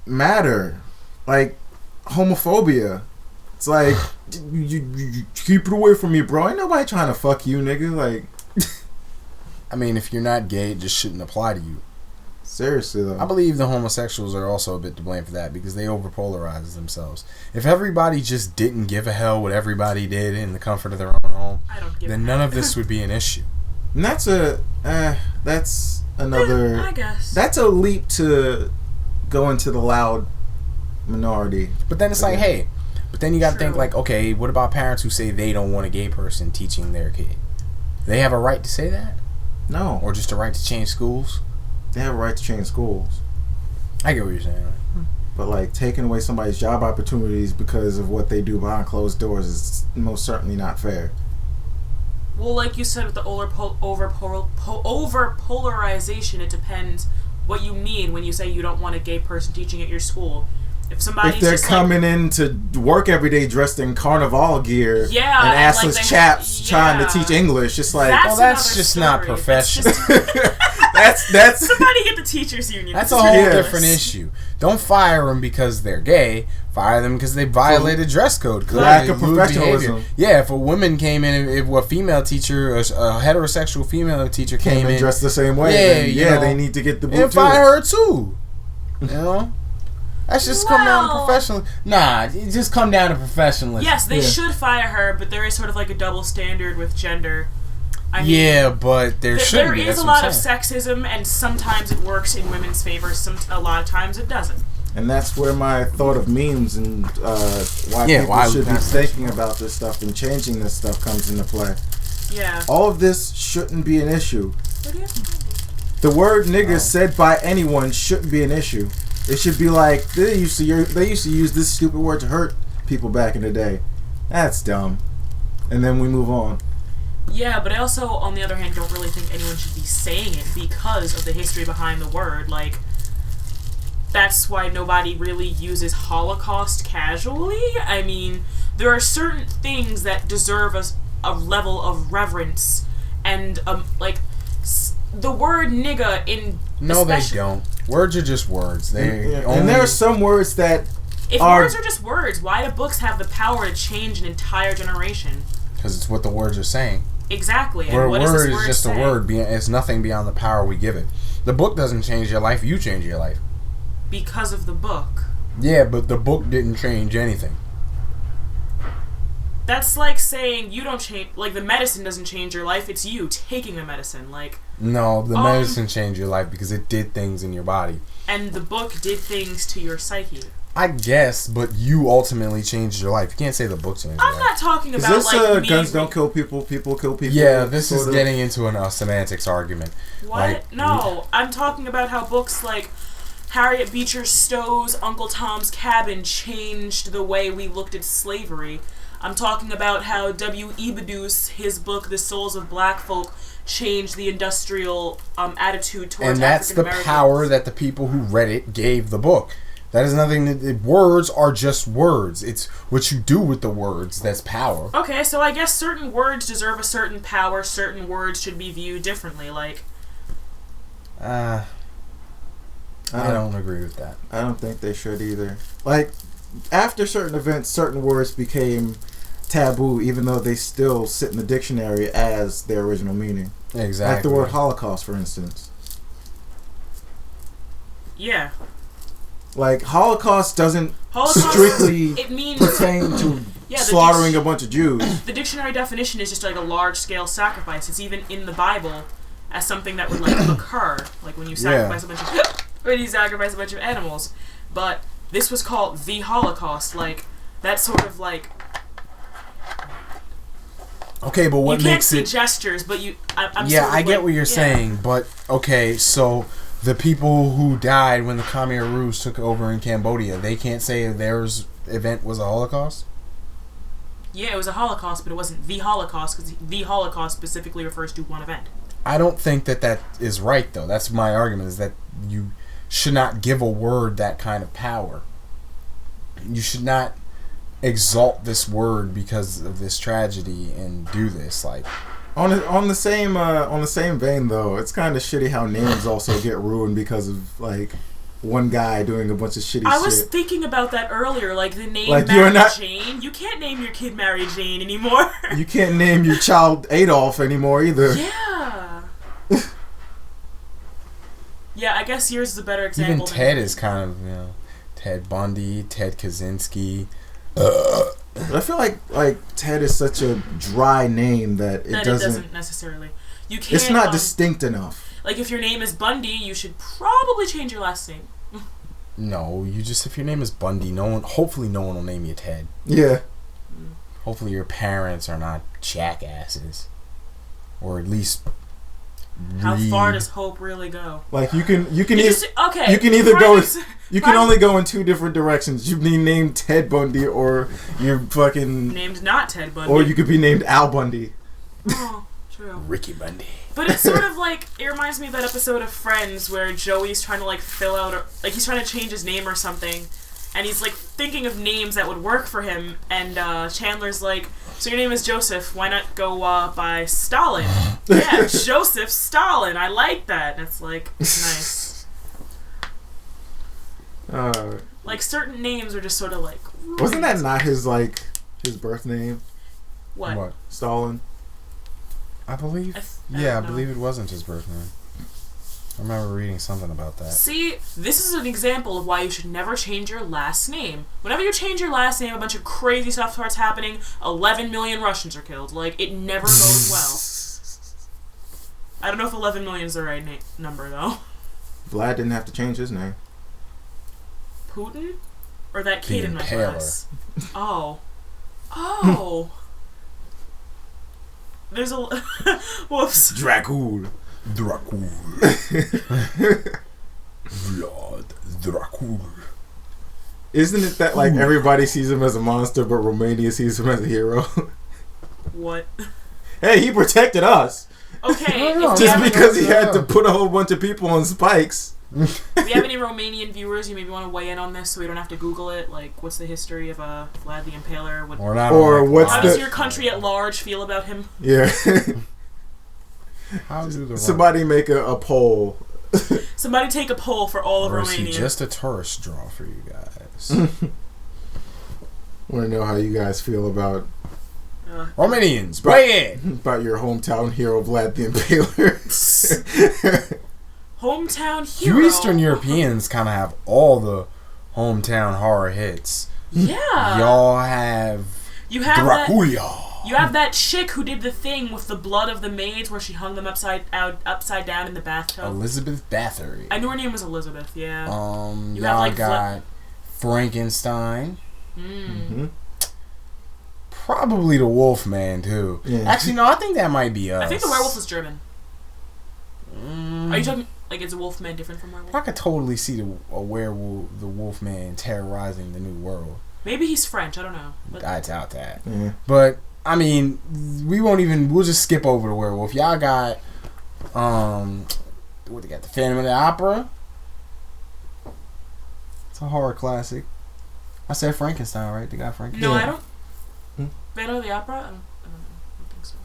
matter, like homophobia. It's like you keep it away from me, bro. Ain't nobody trying to fuck you, nigga. Like, I mean, if you're not gay, it just shouldn't apply to you. seriously though. I believe the homosexuals are also a bit to blame for that because they overpolarize themselves. If everybody just didn't give a hell what everybody did in the comfort of their own home, then none of this would be an issue. And that's another. I guess That's a leap to go into the loud minority. But then it's like, hey, but then you got to think True. like, okay, what about parents who say they don't want a gay person teaching their kid? They have a right to say that? No, Or just a right to change schools? they have a right to change schools. I get what you're saying. But like taking away somebody's job opportunities because of what they do behind closed doors is most certainly not fair. Well, like you said with the over-polarization, it depends what you mean when you say you don't want a gay person teaching at your school. If somebody's If they're just coming in to work every day dressed in carnival gear Yeah, and and, assless like, chaps trying to yeah. teach English, it's like That's Well, that's another just not story. professional. that's Somebody get the teachers union. That's This a is whole ridiculous. different issue. Don't fire them because they're gay. Fire them because they violated dress code. Lack of Lewd professionalism. behavior. Yeah, if a woman came in, if a female teacher, a heterosexual female teacher came came in in, dressed the same way. Yeah, then, you yeah, know, they need to get the boot and too. fire her too. You know, that's just come down to Well- professional. Nah, it just come down to professionalism. Yes, they Yeah. should fire her, but there is sort of like a double standard with gender. I mean, Yeah, but there should there be. is That's a what I'm lot of saying. sexism, and sometimes it works in women's favor. A lot of times it doesn't. And that's where my thought of memes and why Yeah, people why should we be got thinking about this stuff and changing this stuff comes into play. Yeah. All of this shouldn't be an issue. What do you have to do? The word nigga said by anyone shouldn't be an issue. It should be like they used to use this stupid word to hurt people back in the day. That's dumb. And then we move on. Yeah, but I also, on the other hand, don't really think anyone should be saying it because of the history behind the word. Like, that's why nobody really uses Holocaust casually. I mean, there are certain things that deserve a level of reverence, and the word nigga in No, they especially- don't. Words are just words. They And there are some words that If are words are just words, why do books have the power to change an entire generation? because it's what the words are saying. Exactly. And Word what does this is word just say? a word. It's nothing beyond the power we give it. The book doesn't change your life. You change your life. Because of the book. Yeah, but the book didn't change anything. That's like saying you don't change, like the medicine doesn't change your life, it's you taking the medicine, like, No, the medicine changed your life because it did things in your body. and the book did things to your psyche. I guess, but you ultimately changed your life. You can't say the book changed your I'm life. not talking is about, this like, me... guns don't kill people, people kill people? Yeah, this is sort of? getting into a semantics argument. What? Like, No, I'm talking about how books like Harriet Beecher Stowe's Uncle Tom's Cabin changed the way we looked at slavery. I'm talking about how W.E. Bedouse, his book The Souls of Black Folk, changed the industrial attitude towards And that's the African power that the people who read it gave the book. That is nothing. Words are just words. It's what you do with the words that's power. Okay, so I guess certain words deserve a certain power, certain words should be viewed differently, like... I don't agree with that. I don't think they should either. Like, after certain events, certain words became taboo, even though they still sit in the dictionary as their original meaning. Exactly. Like the word Holocaust, for instance. Yeah. Like, Holocaust doesn't Holocaust, strictly it means... pertain to Yeah, the slaughtering a bunch of Jews. The dictionary definition is just like a large-scale sacrifice. It's even in the Bible as something that would like occur, like when you sacrifice a bunch of animals. But this was called the Holocaust. Like that's sort of like Okay, but what you can't makes see it... gestures, but I'm Yeah, sort of I get like, what you're yeah. saying, but okay, so the people who died when the Khmer Rouge took over in Cambodia, they can't say their event was a Holocaust? Yeah, it was a Holocaust, but it wasn't the Holocaust, because the Holocaust specifically refers to one event. I don't think that is right, though. That's my argument, is that you should not give a word that kind of power. You should not exalt this word because of this tragedy and do this. Like, on the same vein, though, it's kind of shitty how names also get ruined because of like one guy doing a bunch of shitty shit. I was thinking about that earlier, like the name Like, Mary Jane. You can't name your kid Mary Jane anymore. You can't name your child Adolf anymore either. Yeah. Yeah, I guess yours is a better example. even Ted is kind of, Ted Bundy, Ted Kaczynski. I feel like Ted is such a dry name that it doesn't necessarily. You can't. It's not distinct enough. Like if your name is Bundy, you should probably change your last name. No, if your name is Bundy, hopefully no one will name you Ted. Yeah. Hopefully your parents are not jackasses. Or at least How far does hope really go? Like you can okay. you can either go you can only go in two different directions. You can be named Ted Bundy or you're fucking named not Ted Bundy. Or you could be named Al Bundy. Oh, true. Ricky Bundy. But it's sort of like, it reminds me of that episode of Friends where Joey's trying to like fill out, like he's trying to change his name or something, and he's like thinking of names that would work for him, and Chandler's like, so your name is Joseph, why not go by Stalin? Yeah, Joseph Stalin, I like that. And it's like, nice. Like certain names are just sort of like... Wasn't that not his birth name? What? Stalin? I believe. I believe it wasn't his birth name. I remember reading something about that. See, this is an example of why you should never change your last name. Whenever you change your last name, a bunch of crazy stuff starts happening. 11 million Russians are killed. Like, it never goes well. I don't know if 11 million is the right number, though. Vlad didn't have to change his name. Putin? Or that kid in my Impaler. class? Oh. Oh. There's a... Whoops. Dracul. Dracul. Vlad Dracul. Isn't it that like everybody sees him as a monster, but Romania sees him as a hero? What? Hey, he protected us. Okay. Just because he had to put a whole bunch of people on spikes. If we have any Romanian viewers, you maybe want to weigh in on this so we don't have to Google it. Like, what's the history of Vlad the Impaler? How does your country at large feel about him? Yeah. How do the Somebody make a poll. Somebody take a poll for all of or Romania. Is he just a tourist draw for you guys? Want to know how you guys feel about Romanians, weigh in! About your hometown hero, Vlad the Impaler. Hometown hero. You Eastern Europeans kind of have all the hometown horror hits. Yeah. Y'all have Dracula. You have that chick who did the thing with the blood of the maids where she hung them upside down in the bathtub. Elizabeth Bathory. I knew her name was Elizabeth, yeah. You y'all got Frankenstein. Mm-hmm. Probably the Wolfman, too. Yeah. Actually, no, I think that might be us. I think the werewolf is German. Are you talking, like, is a Wolfman different from werewolf? I could totally see the Wolfman terrorizing the new world. Maybe he's French, I don't know. But I doubt that. Yeah. But, I mean, we'll just skip over the werewolf. Y'all got, what they got, the Phantom of the Opera? It's a horror classic. I said Frankenstein, right? They got Frankenstein. No, I don't. Phantom of the Opera? I don't think so.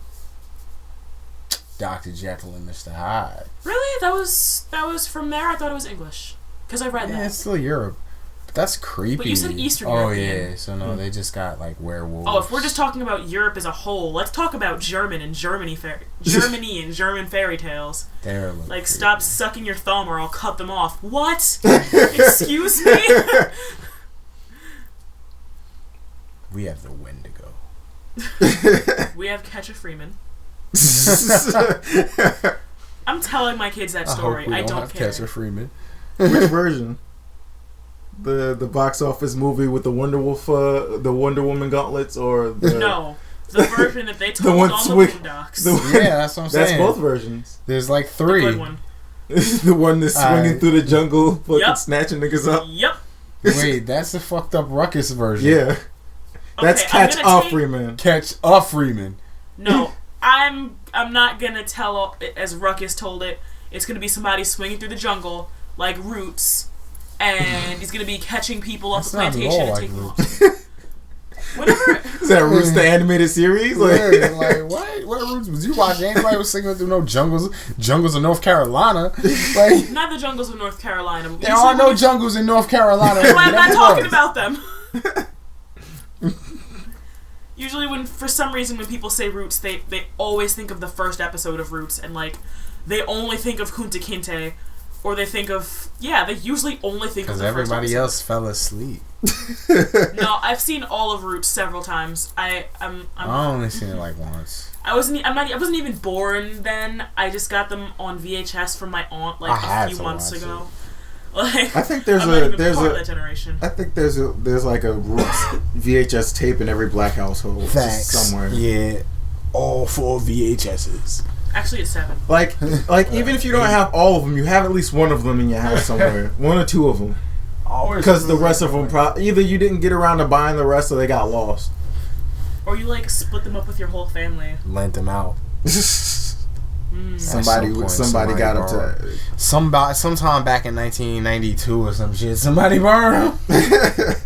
Dr. Jekyll and Mr. Hyde. Really? That was from there? I thought it was English. Because I read that. Yeah, it's still Europe. But that's creepy. But you said Eastern European. Yeah. So, no, they just got, like, werewolves. Oh, if we're just talking about Europe as a whole, let's talk about Germany and German fairy tales. They're like, creepy. stop sucking your thumb or I'll cut them off. What? Excuse me? We have the Wendigo. We have Catch a Freeman. I'm telling my kids that story. I don't care. Catch a Freeman. Which version? The box office movie with the Wonder Woman gauntlets, or the No. The version that they The told one on swing- the Boondocks. Yeah, that's what I'm saying. That's both versions. There's like The 3. good one. The one that's swinging Alright. through the jungle, fucking Yep. snatching niggas up. Yep. Wait, that's the fucked up Ruckus version. Yeah. That's Okay, Catch I'm gonna a take- Freeman. Catch a Freeman. No, I'm not gonna tell it as Ruckus told it. It's gonna be somebody swinging through the jungle like Roots, and he's gonna be catching people off That's the not at plantation all and like taking them Roots. off. Whatever. Is that Roots the animated series? Like, Yeah, like what Roots was you watching? Anybody was singing through no jungles of North Carolina. Like Not the jungles of North Carolina. there are no jungles in North Carolina. That's why I'm not Never talking was. about them. Usually, for some reason, when people say Roots, they always think of the first episode of Roots, and like they only think of Kunta Kinte, or they think of they usually only think of Because the first everybody episode. else fell asleep. No, I've seen all of Roots several times. I only seen it like once. I wasn't even born then. I just got them on VHS from my aunt I like had a few to months watch ago. Like I think there's I'm not even there's part of a that generation. I think there's like a Roots VHS tape in every black household Facts. somewhere. Yeah. All 4 VHSs. Actually, it's 7. Like even if you don't have all of them, you have at least one of them in your house somewhere. One or two of them. Because the rest of them, either you didn't get around to buying the rest, or they got lost. Or you like split them up with your whole family. Lent them out. Somebody got up borrowed. to Sometime back in 1992 or some shit, somebody borrowed them.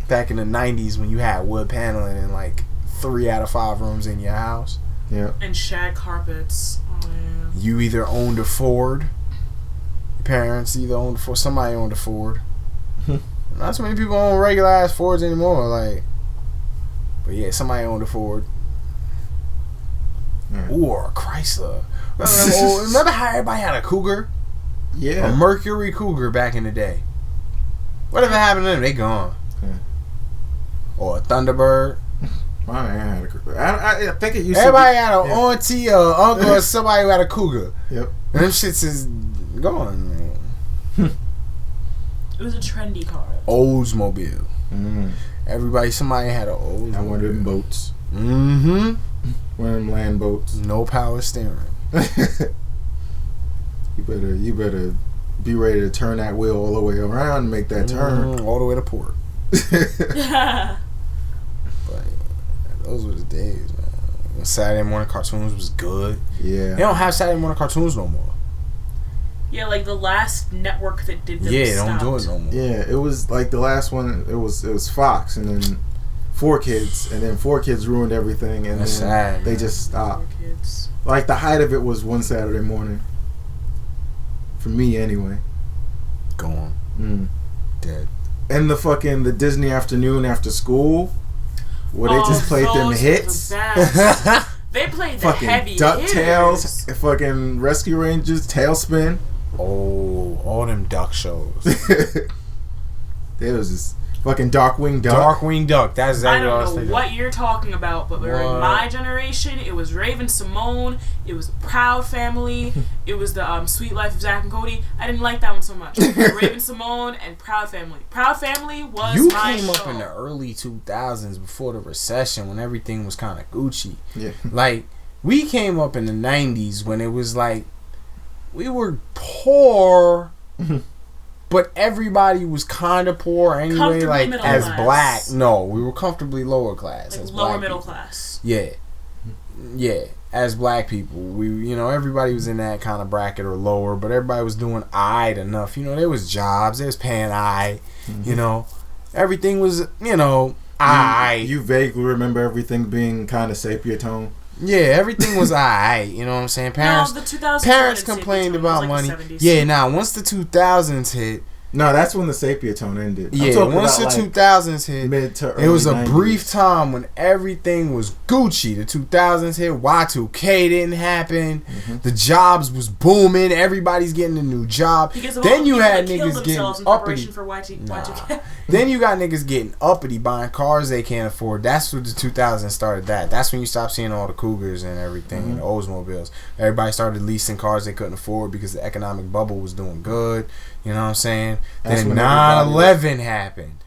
Back in the 90s when you had wood paneling in like 3 out of 5 rooms in your house. Yeah. And shag carpets. Oh, yeah. You either owned a Ford. Your parents either owned a Ford. Somebody owned a Ford. Not too many people own regular ass Fords anymore. Like, but yeah, somebody owned a Ford. Or a Chrysler. Remember how everybody had a Cougar? Yeah. A Mercury Cougar back in the day. Whatever happened to them? They gone. Yeah. Or a Thunderbird. My man had a Cougar. I think it used Everybody to had an auntie or uncle or somebody who had a Cougar. Yep. And them shits is gone, man. It was a trendy car. Oldsmobile. Mm. Somebody had an Oldsmobile. I one of them boats. Mm-hmm. One of them land boats. No power steering. You better be ready to turn that wheel all the way around and make that turn. All the way to port. Yeah. But those were the days, man. When Saturday morning cartoons was good. Yeah. They don't have Saturday morning cartoons no more. Yeah, like the last network that did them Yeah, they don't do stopped. it no more. Yeah, it was like the last one. It was Fox, and then 4Kids, and then 4Kids ruined everything, and That's then sad, they man. just stopped. Poor kids. Like the height of it was one Saturday morning. For me, anyway. Gone. Mm. Dead. And the Disney afternoon after school, where they just played them those hits. were the best. They played the Fucking heavy DuckTales, hitters. fucking Rescue Rangers, Tailspin. Oh, all them duck shows. There was this fucking Darkwing Duck. Darkwing Duck. That's I exactly what I was don't know thinking. what you're talking about, but during What? my generation, it was Raven Simone, it was the Proud Family, it was the Sweet Life of Zack and Cody. I didn't like that one so much. Raven Simone and Proud Family. Proud Family was You my came show. up in the early 2000s before the recession when everything was kind of Gucci. Yeah. Like, we came up in the 90s when it was like, we were poor, but everybody was kind of poor anyway. Comfortably Like, middle as class. black, no, we were comfortably lower class. Like as lower black middle people. class. Yeah. As black people, everybody was in that kind of bracket or lower, but everybody was doing alright enough. There was jobs, there was paying alright. Everything was, alright. You vaguely remember everything being kind of sepia tone. Yeah, everything was alright. You know what I'm saying? Parents, No, the 2000s parents started complained sepia tone. about It was money. like the 70s. Yeah, now once the 2000s hit, No, that's when the sepia tone ended. I'm yeah, talking once the about, like, 2000s hit, mid to it was a early 90s. brief time when everything was Gucci. The 2000s hit, Y2K didn't happen. The jobs was booming. Everybody's getting a new job. Because of Then all you the had people that niggas killed themselves getting in preparation uppity. for Y2K. Then you got niggas getting uppity, buying cars they can't afford. That's what the 2000s started. That's when you stopped seeing all the Cougars and everything and the Oldsmobiles. Everybody started leasing cars they couldn't afford because the economic bubble was doing good. You know what I'm saying? That's Then when 9/11 happened.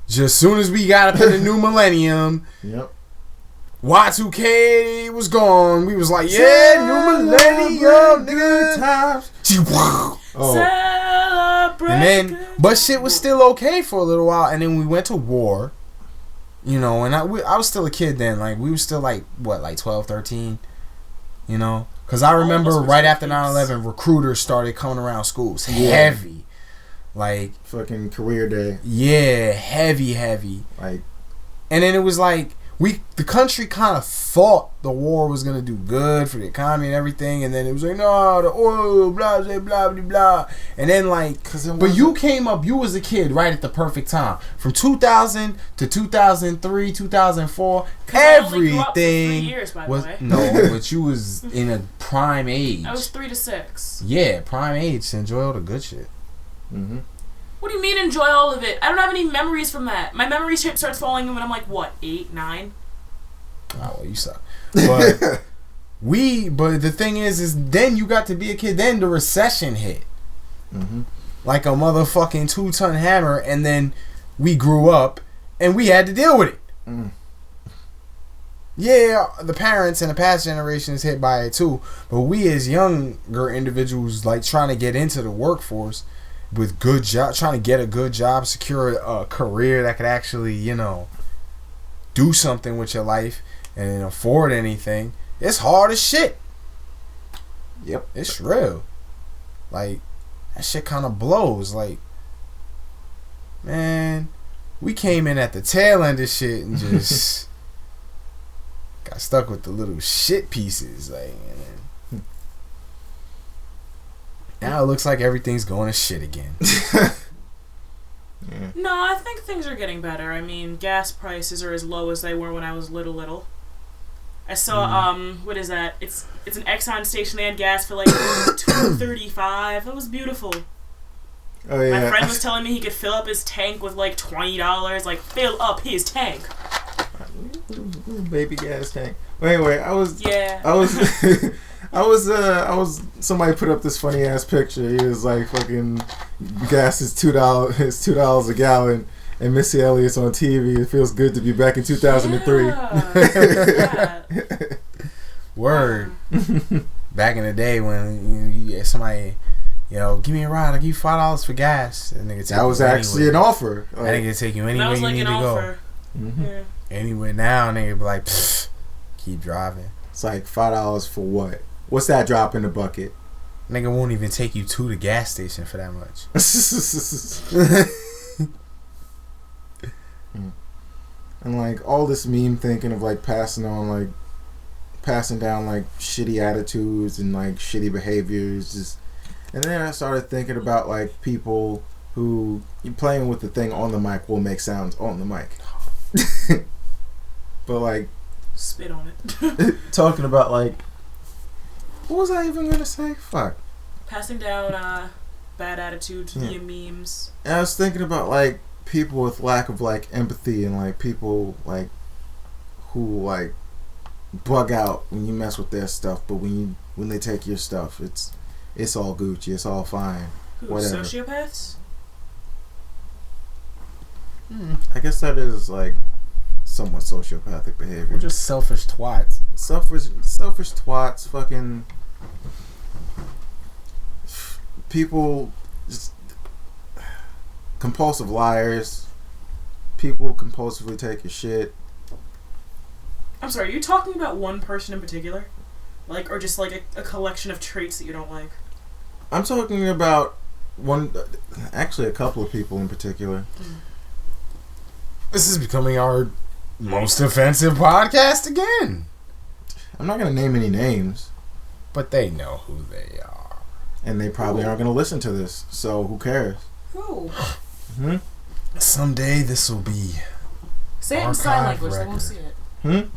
Just soon as we got up in the new millennium, Yep. Y2K was gone. We was like, yeah, new millennium, good nigga. times. Oh, Celebrate. And then, but shit was still okay for a little while, and then we went to war. You know, and I was still a kid then. Like, we were still like, what, like 12, 13? You know? Because I remember All of us were right still after kids. 9/11, recruiters started coming around schools. Yeah. Heavy. Like, fucking career day. yeah, heavy. Like, And then it was like, the country kind of thought the war was going to do good for the economy and everything. And then it was like, no, the oil, blah, blah, blah, blah, blah. And then like, but you came up, you was a kid right at the perfect time. From 2000 to 2003, 2004, 'Cause I only grew up for 3 everything years, by the was, way. no, but you was in a prime age. I was 3 to 6. Yeah, prime age to enjoy all the good shit. mm-hmm. What do you mean enjoy all of it? I don't have any memories from that. My memory shape starts falling when I'm like, what, 8, 9? Oh, well, you suck. But but the thing is then you got to be a kid. Then the recession hit. Mm-hmm. Like a motherfucking 2-ton hammer, and then we grew up and we had to deal with it. Mm. Yeah, the parents and the past generations hit by it too, but we as younger individuals, like trying to get into the workforce with good job, trying to get a good job, secure a career that could actually, you know, do something with your life and afford anything. It's hard as shit. Yep. It's real. Like, that shit kind of blows. Like, man, we came in at the tail end of shit and just got stuck with the little shit pieces. Like, man. Now it looks like everything's going to shit again. Yeah. No, I think things are getting better. I mean, gas prices are as low as they were when I was little. I saw what is that? It's an Exxon station. They had gas for like $2.35. That was beautiful. Oh yeah. My friend was telling me he could fill up his tank with like $20. Like, fill up his tank. Baby gas tank. Wait, I was. Yeah. I was. Somebody put up this funny ass picture. He was like, "Fucking gas is $2. It's $2 a gallon." And Missy Elliott's on TV. It feels good to be back in 2003. Yeah. Word. Back in the day when you somebody, you know, give me a ride, I'll give you $5 for gas. That nigga take That was you actually anywhere. an offer. That nigga take you That anywhere was you like need an to offer. Go. Mm-hmm. Yeah. Anywhere now, nigga be like, pfft, keep driving. It's like $5 for what? What's that drop in the bucket? Nigga won't even take you to the gas station for that much. And like all this meme thinking of like passing down like shitty attitudes and like shitty behaviors, just, and then I started thinking about like people who playing with the thing on the mic will make sounds on the mic. But like Spit on it. talking about like, what was I even gonna say? Fuck. Passing down bad attitudes via memes. And I was thinking about like people with lack of like empathy and like people like who like bug out when you mess with their stuff, but when they take your stuff, it's all Gucci, it's all fine. Who, Whatever. sociopaths? I guess that is like somewhat sociopathic behavior. We're just selfish twats. selfish twats, fucking people, just compulsive liars. People compulsively take your shit. I'm sorry, are you talking about one person in particular? Like, or just like a collection of traits that you don't like? I'm talking about actually a couple of people in particular. This is becoming our most offensive podcast again. I'm not gonna name any names, But they know who they are. and they probably aren't gonna listen to this. So who cares? Who? Hmm. Someday this will be. Say it in sign Archive language, they won't record. see it. Hmm.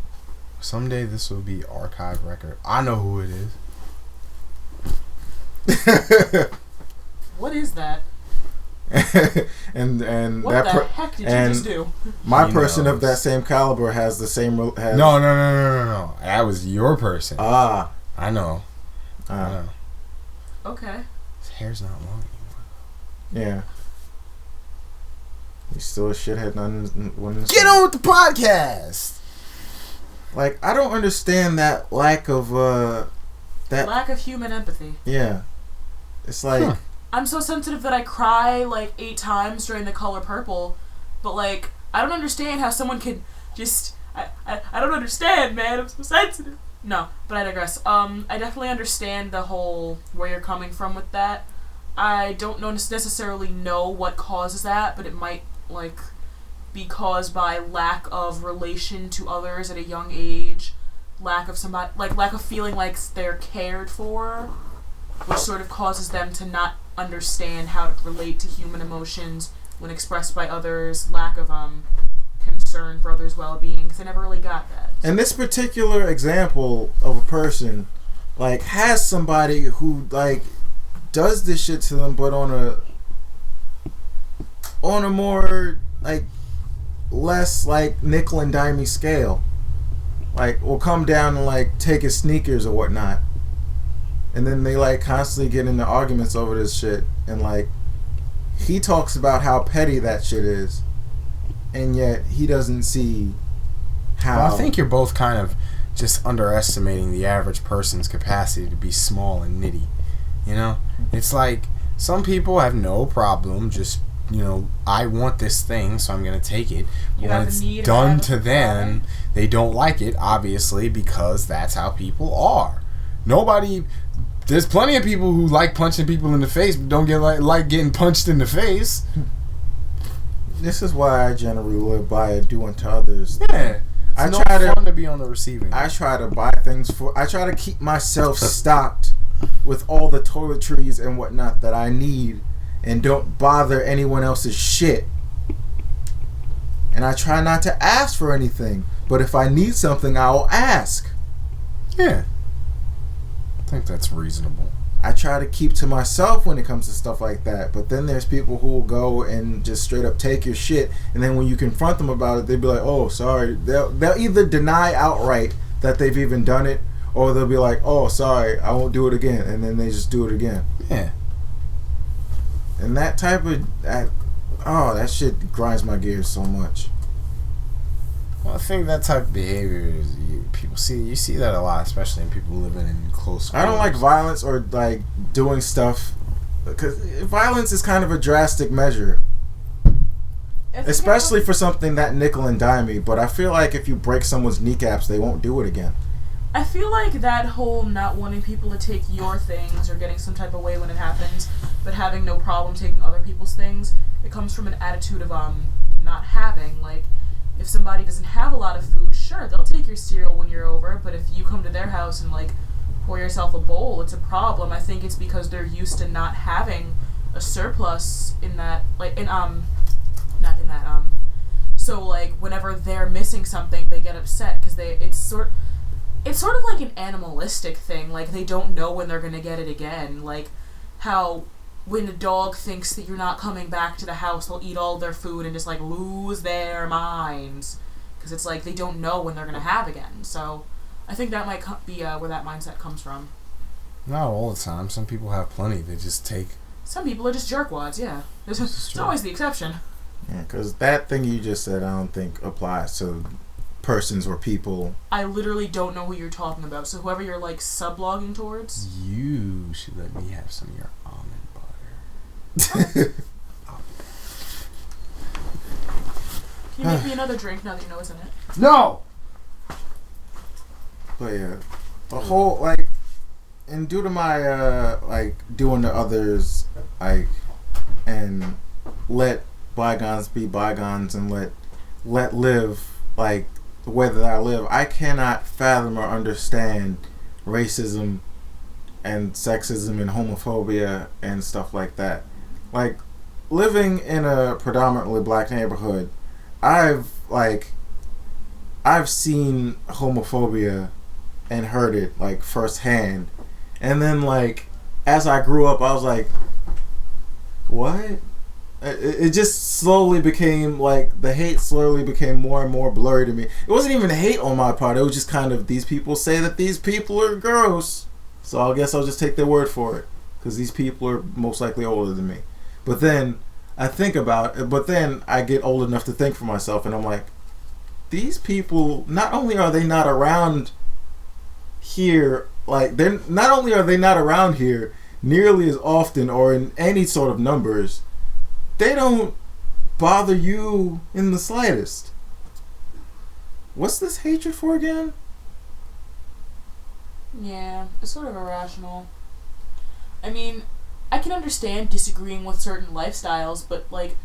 Someday this will be archive record. I know who it is. What is that? and What that the heck did you and just do? my He person of knows. that same caliber has the same has, No. That was your person. Ah. I know. I Ah. know. Okay. His hair's not long anymore. Yeah. You still a shithead. Get on with the podcast. Like, I don't understand that lack of lack of human empathy. Yeah, it's like I'm so sensitive that I cry like 8 times during The Color Purple, but like I don't understand how someone could just. I don't understand, man. I'm so sensitive. No, but I digress. I definitely understand the whole where you're coming from with that. I don't necessarily know what causes that, but it might like be caused by lack of relation to others at a young age, lack of feeling like they're cared for, which sort of causes them to not understand how to relate to human emotions when expressed by others, lack of concern for others' well-being, because I never really got that. And this particular example of a person, like, has somebody who, like, does this shit to them, but on a more, like, less, like, nickel and dimey scale. Like, will come down and, like, take his sneakers or whatnot. And then they, like, constantly get into arguments over this shit. And, like, he talks about how petty that shit is. And yet, he doesn't see how... Well, I think you're both kind of just underestimating the average person's capacity to be small and nitty. You know? It's like, some people have no problem just, you know, I want this thing, so I'm going to take it. When it's done to them, they don't like it, obviously, because that's how people are. There's plenty of people who like punching people in the face, but don't get like getting punched in the face. This is why I generally live by do unto others. Yeah. It's fun to be on the receiving. I try to buy things I try to keep myself stocked with all the toiletries and whatnot that I need, and don't bother anyone else's shit. And I try not to ask for anything, but if I need something, I'll ask. Yeah. I think that's reasonable. I try to keep to myself when it comes to stuff like that, but then there's people who will go and just straight up take your shit, and then when you confront them about it, they'll be like, oh, sorry. They'll either deny outright that they've even done it, or they'll be like, oh, sorry, I won't do it again, and then they just do it again. Yeah. And that type of... that shit grinds my gears so much. Well, I think that type of behavior is you see that a lot, especially in people living in close quarters. I don't like violence or like doing stuff, because violence is kind of a drastic measure, especially for something that nickel and dimey. But I feel like if you break someone's kneecaps, they won't do it again. I feel like that whole not wanting people to take your things or getting some type of way when it happens, but having no problem taking other people's things, it comes from an attitude of not having. Like, if somebody doesn't have a lot of food, sure, they'll take your cereal when you're over, but if you come to their house and, like, pour yourself a bowl, it's a problem. I think it's because they're used to not having a surplus in that, like, not in that, so, like, whenever they're missing something, they get upset, because it's sort of like an animalistic thing, like, they don't know when they're gonna get it again, like, how... when a dog thinks that you're not coming back to the house, they'll eat all their food and just, like, lose their minds. Because it's like they don't know when they're going to have again. So I think that might be where that mindset comes from. Not all the time. Some people have plenty. They just take... Some people are just jerkwads, yeah. It's always the exception. Yeah, because that thing you just said I don't think applies to persons or people. I literally don't know who you're talking about. So whoever you're, like, sublogging towards... You should let me have some of your almond. Can you make me another drink now that you know what's in it? No! But yeah, the whole, like, and due to my, like, doing to others, like, and let bygones be bygones and let live, like, the way that I live, I cannot fathom or understand racism and sexism and homophobia and stuff like that. Like, living in a predominantly black neighborhood, I've seen homophobia and heard it, like, firsthand. And then, like, as I grew up, I was like, what? It just slowly became, like, the hate slowly became more and more blurry to me. It wasn't even hate on my part. It was just kind of, these people say that these people are gross. So I guess I'll just take their word for it. Because these people are most likely older than me. But then I think about it, but then I get old enough to think for myself, and I'm like, these people, not only are they not around here, like they're not only are they not around here nearly as often or in any sort of numbers, they don't bother you in the slightest. What's this hatred for again? Yeah, it's sort of irrational. I mean, I can understand disagreeing with certain lifestyles, but, like,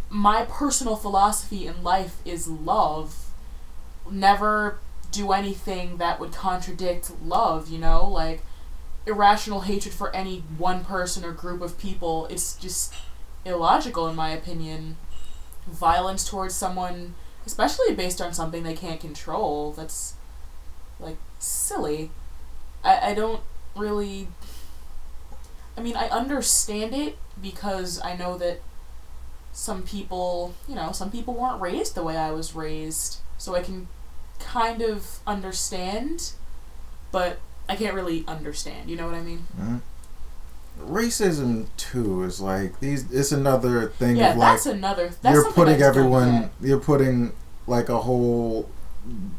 my personal philosophy in life is love. Never do anything that would contradict love, you know? Like, irrational hatred for any one person or group of people, it's just illogical in my opinion. Violence towards someone, especially based on something they can't control, that's, like, silly. I don't really... I mean, I understand it because I know that some people weren't raised the way I was raised, so I can kind of understand, but I can't really understand, you know what I mean? Mm-hmm. Racism too is like it's another thing. Yeah, of like, you're putting like a whole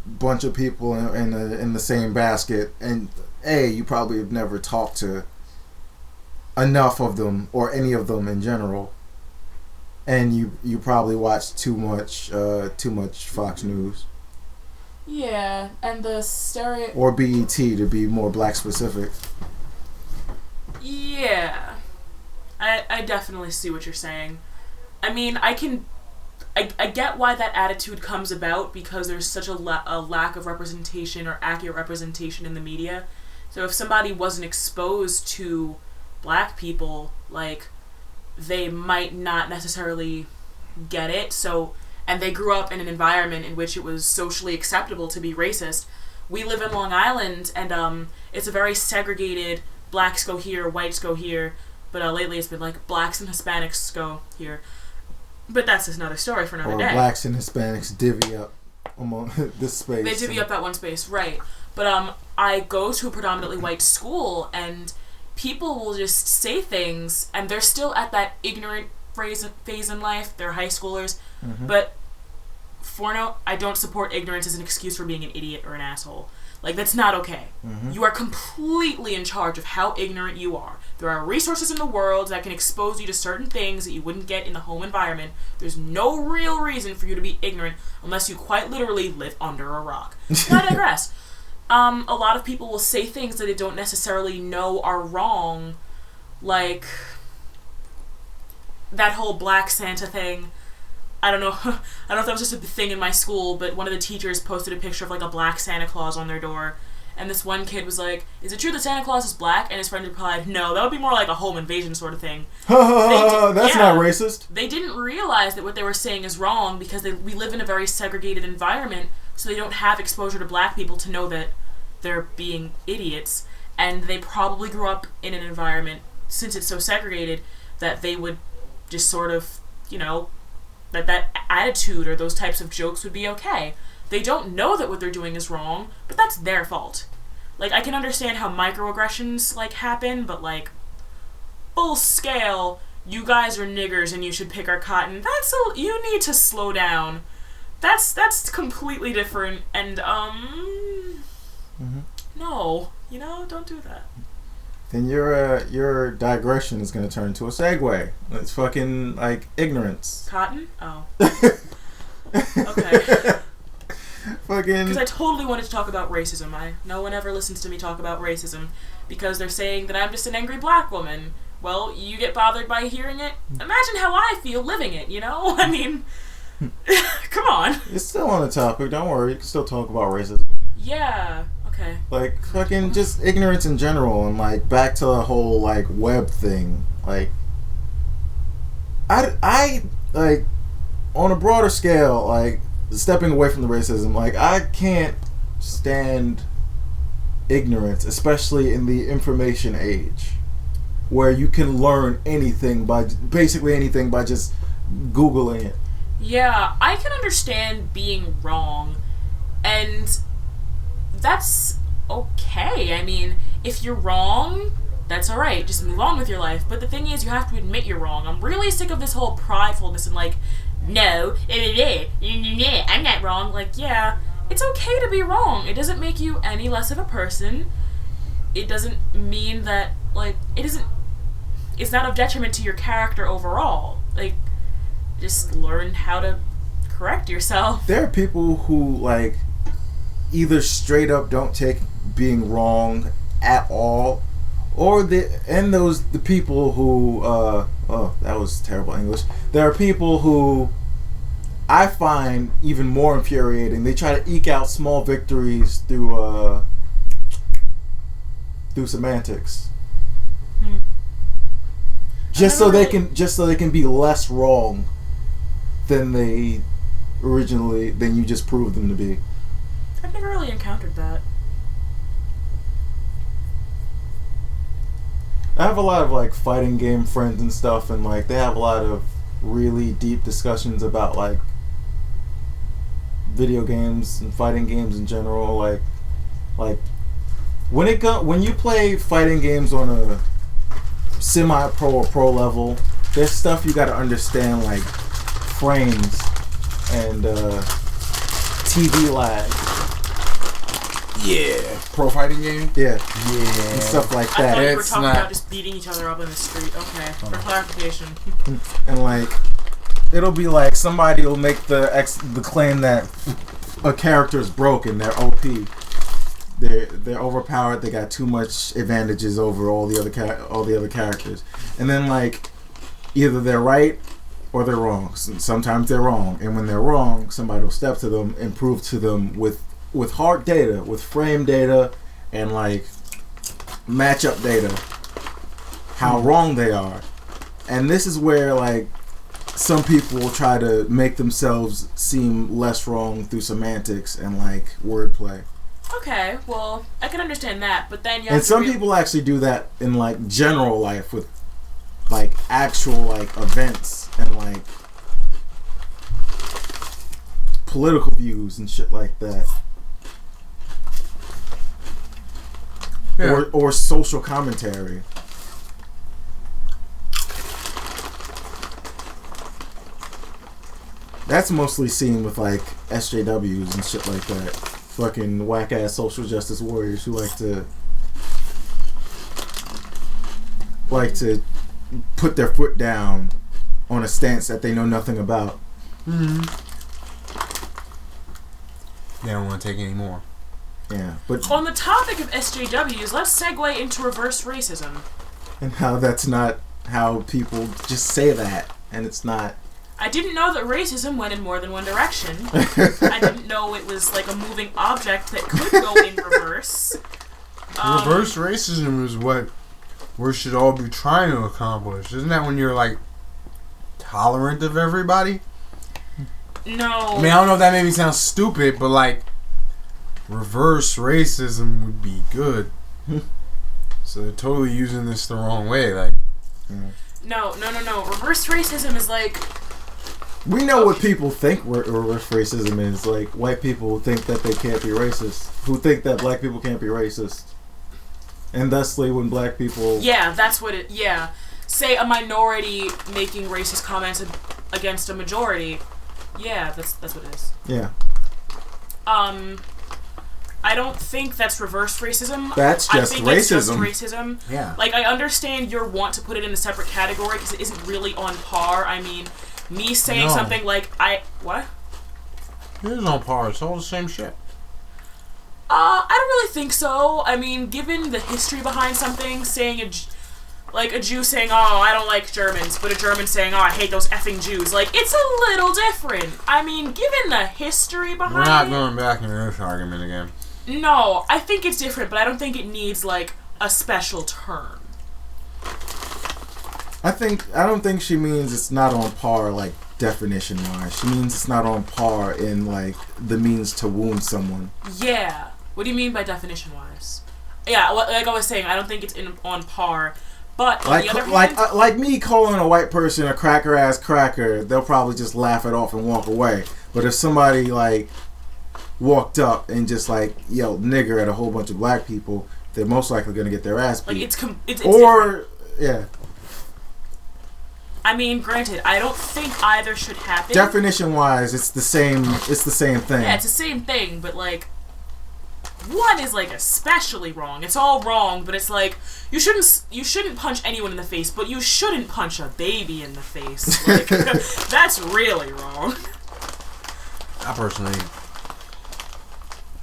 bunch of people in the same basket, and you probably have never talked to enough of them or any of them in general, and you probably watch too much Fox News. Yeah, and the or BET to be more black specific. Yeah, I definitely see what you're saying. I mean, I get why that attitude comes about, because there's such a lack of representation or accurate representation in the media. So if somebody wasn't exposed to black people, like, they might not necessarily get it. So, and they grew up in an environment in which it was socially acceptable to be racist. We live in Long Island, and it's a very segregated, blacks go here, whites go here, but lately it's been like blacks and Hispanics go here. But that's just another story for another day. Blacks and Hispanics divvy up among this space. They divvy up that one space, right. But I go to a predominantly white school, and people will just say things, and they're still at that ignorant phase in life. They're high schoolers. Mm-hmm. But I don't support ignorance as an excuse for being an idiot or an asshole. Like, that's not okay. Mm-hmm. You are completely in charge of how ignorant you are. There are resources in the world that can expose you to certain things that you wouldn't get in the home environment. There's no real reason for you to be ignorant unless you quite literally live under a rock. I digress. A lot of people will say things that they don't necessarily know are wrong, like that whole Black Santa thing. I don't know if that was just a thing in my school, but one of the teachers posted a picture of, like, a black Santa Claus on their door, and this one kid was like, "Is it true that Santa Claus is black?" And his friend replied, "No, that would be more like a home invasion sort of thing." That's not racist. They didn't realize that what they were saying is wrong, because we live in a very segregated environment, so they don't have exposure to black people to know that they're being idiots, and they probably grew up in an environment, since it's so segregated, that they would just sort of, you know, that attitude or those types of jokes would be okay. They don't know that what they're doing is wrong, but that's their fault. Like, I can understand how microaggressions, like, happen, but, like, full scale, you guys are niggers and you should pick our cotton, you need to slow down. That's completely different, and, no, you know, don't do that. Then your digression is going to turn into a segue. It's fucking, like, ignorance. Cotton? Oh. Okay. Fucking... Because I totally wanted to talk about racism. No one ever listens to me talk about racism, because they're saying that I'm just an angry black woman. Well, you get bothered by hearing it? Imagine how I feel living it, you know? I mean, come on. It's still on the topic. Don't worry. You can still talk about racism. Yeah. Okay. Like, fucking just ignorance in general, and, like, back to the whole, like, web thing. Like, I like, on a broader scale, like, stepping away from the racism, like, I can't stand ignorance, especially in the information age, where you can learn basically anything by just Googling it. Yeah, I can understand being wrong, and that's okay. I mean, if you're wrong, that's alright. Just move on with your life. But the thing is, you have to admit you're wrong. I'm really sick of this whole pridefulness and like, no, I'm not wrong. Like, yeah, it's okay to be wrong. It doesn't make you any less of a person. It doesn't mean that, like, it's not of detriment to your character overall. Like, just learn how to correct yourself. There are people who, like, either straight up don't take being wrong at all, or the people who that was terrible English. There are people who I find even more infuriating. They try to eke out small victories through semantics. Just so they can be less wrong than you just proved them to be. I've never really encountered that. I have a lot of like fighting game friends and stuff, and like they have a lot of really deep discussions about like video games and fighting games in general. Like when you play fighting games on a semi-pro or pro level, there's stuff you got to understand, like frames and TV lag. Yeah. Pro fighting game? Yeah. Yeah. And stuff like I that. thought you were It's talking not- about just beating each other up in the street. Okay, for clarification. And like it'll be like somebody will make the claim that a character is broken, they're OP. They're overpowered, they got too much advantages over all the other characters. And then like either they're right or they're wrong. Sometimes they're wrong, and when they're wrong, somebody will step to them and prove to them with hard data, with frame data and like matchup data how wrong they are. And this is where like some people will try to make themselves seem less wrong through semantics and like wordplay. Okay, well, I can understand that, but then you have And to some people actually do that in like general life with like actual like events and like political views and shit like that. Yeah. Or social commentary. That's mostly seen with like SJWs and shit like that. Fucking whack ass social justice warriors who like to put their foot down on a stance that they know nothing about. Mm-hmm. They don't want to take any more. Yeah, but On the topic of SJWs, let's segue into reverse racism. and how that's not how people just say that, and it's not. I didn't know that racism went in more than one direction. I didn't know it was like a moving object that could go in reverse. Reverse racism is what we should all be trying to accomplish. Isn't that when you're like tolerant of everybody? No. I mean, I don't know if that made me sound stupid, but like reverse racism would be good. So they're totally using this the wrong way. Like, No. Reverse racism is like... We know what people think reverse racism is. Like, white people think that they can't be racist. Who think that black people can't be racist. And thusly, when black people... Yeah, that's what it... Yeah. Say a minority making racist comments against a majority. Yeah, that's what it is. Yeah. I don't think that's reverse racism. That's just I think it's just racism. racism. yeah. Like, I understand your want to put it in a separate category because it isn't really on par. I mean, me saying No. something like, What? It is on par. It's all the same shit. I don't really think so. I mean, given the history behind something, saying a Jew saying, "Oh, I don't like Germans," but a German saying, "Oh, I hate those effing Jews," like, it's a little different. I mean, given the history behind We're not it, going back into this argument again. no, I think it's different, but I don't think it needs, like, a special term. I don't think she means it's not on par, like, definition wise. She means it's not on par in, like, the means to wound someone. Yeah. What do you mean by definition wise? Yeah, like I was saying, I don't think it's on par. But on the other hand, like me calling a white person a cracker ass cracker, they'll probably just laugh it off and walk away. But if somebody like walked up and just like yelled nigger at a whole bunch of black people, they're most likely going to get their ass beat. Like it's different. Yeah. I mean, granted, I don't think either should happen. Definition wise, it's the same. It's the same thing. Yeah, it's the same thing, but like, one is like especially wrong. It's all wrong, but it's like you shouldn't punch anyone in the face, but you shouldn't punch a baby in the face. Like that's really wrong. I personally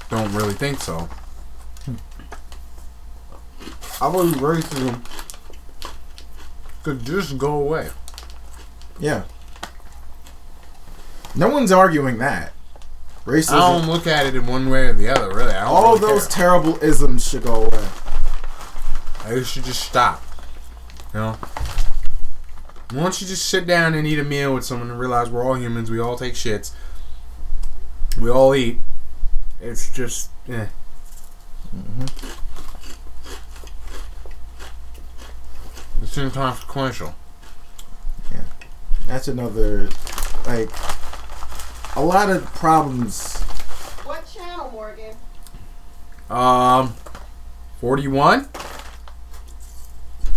don't really think so. I believe racism could just go away. Yeah. No one's arguing that. Racism. I don't look at it in one way or the other, really. I don't all really those care. terrible isms should go away. It should just stop. You know? Once you just sit down and eat a meal with someone and realize we're all humans, we all take shits, we all eat, it's just, Mm-hmm. It's inconsequential. Yeah. That's another, like, a lot of problems. What channel, Morgan? 41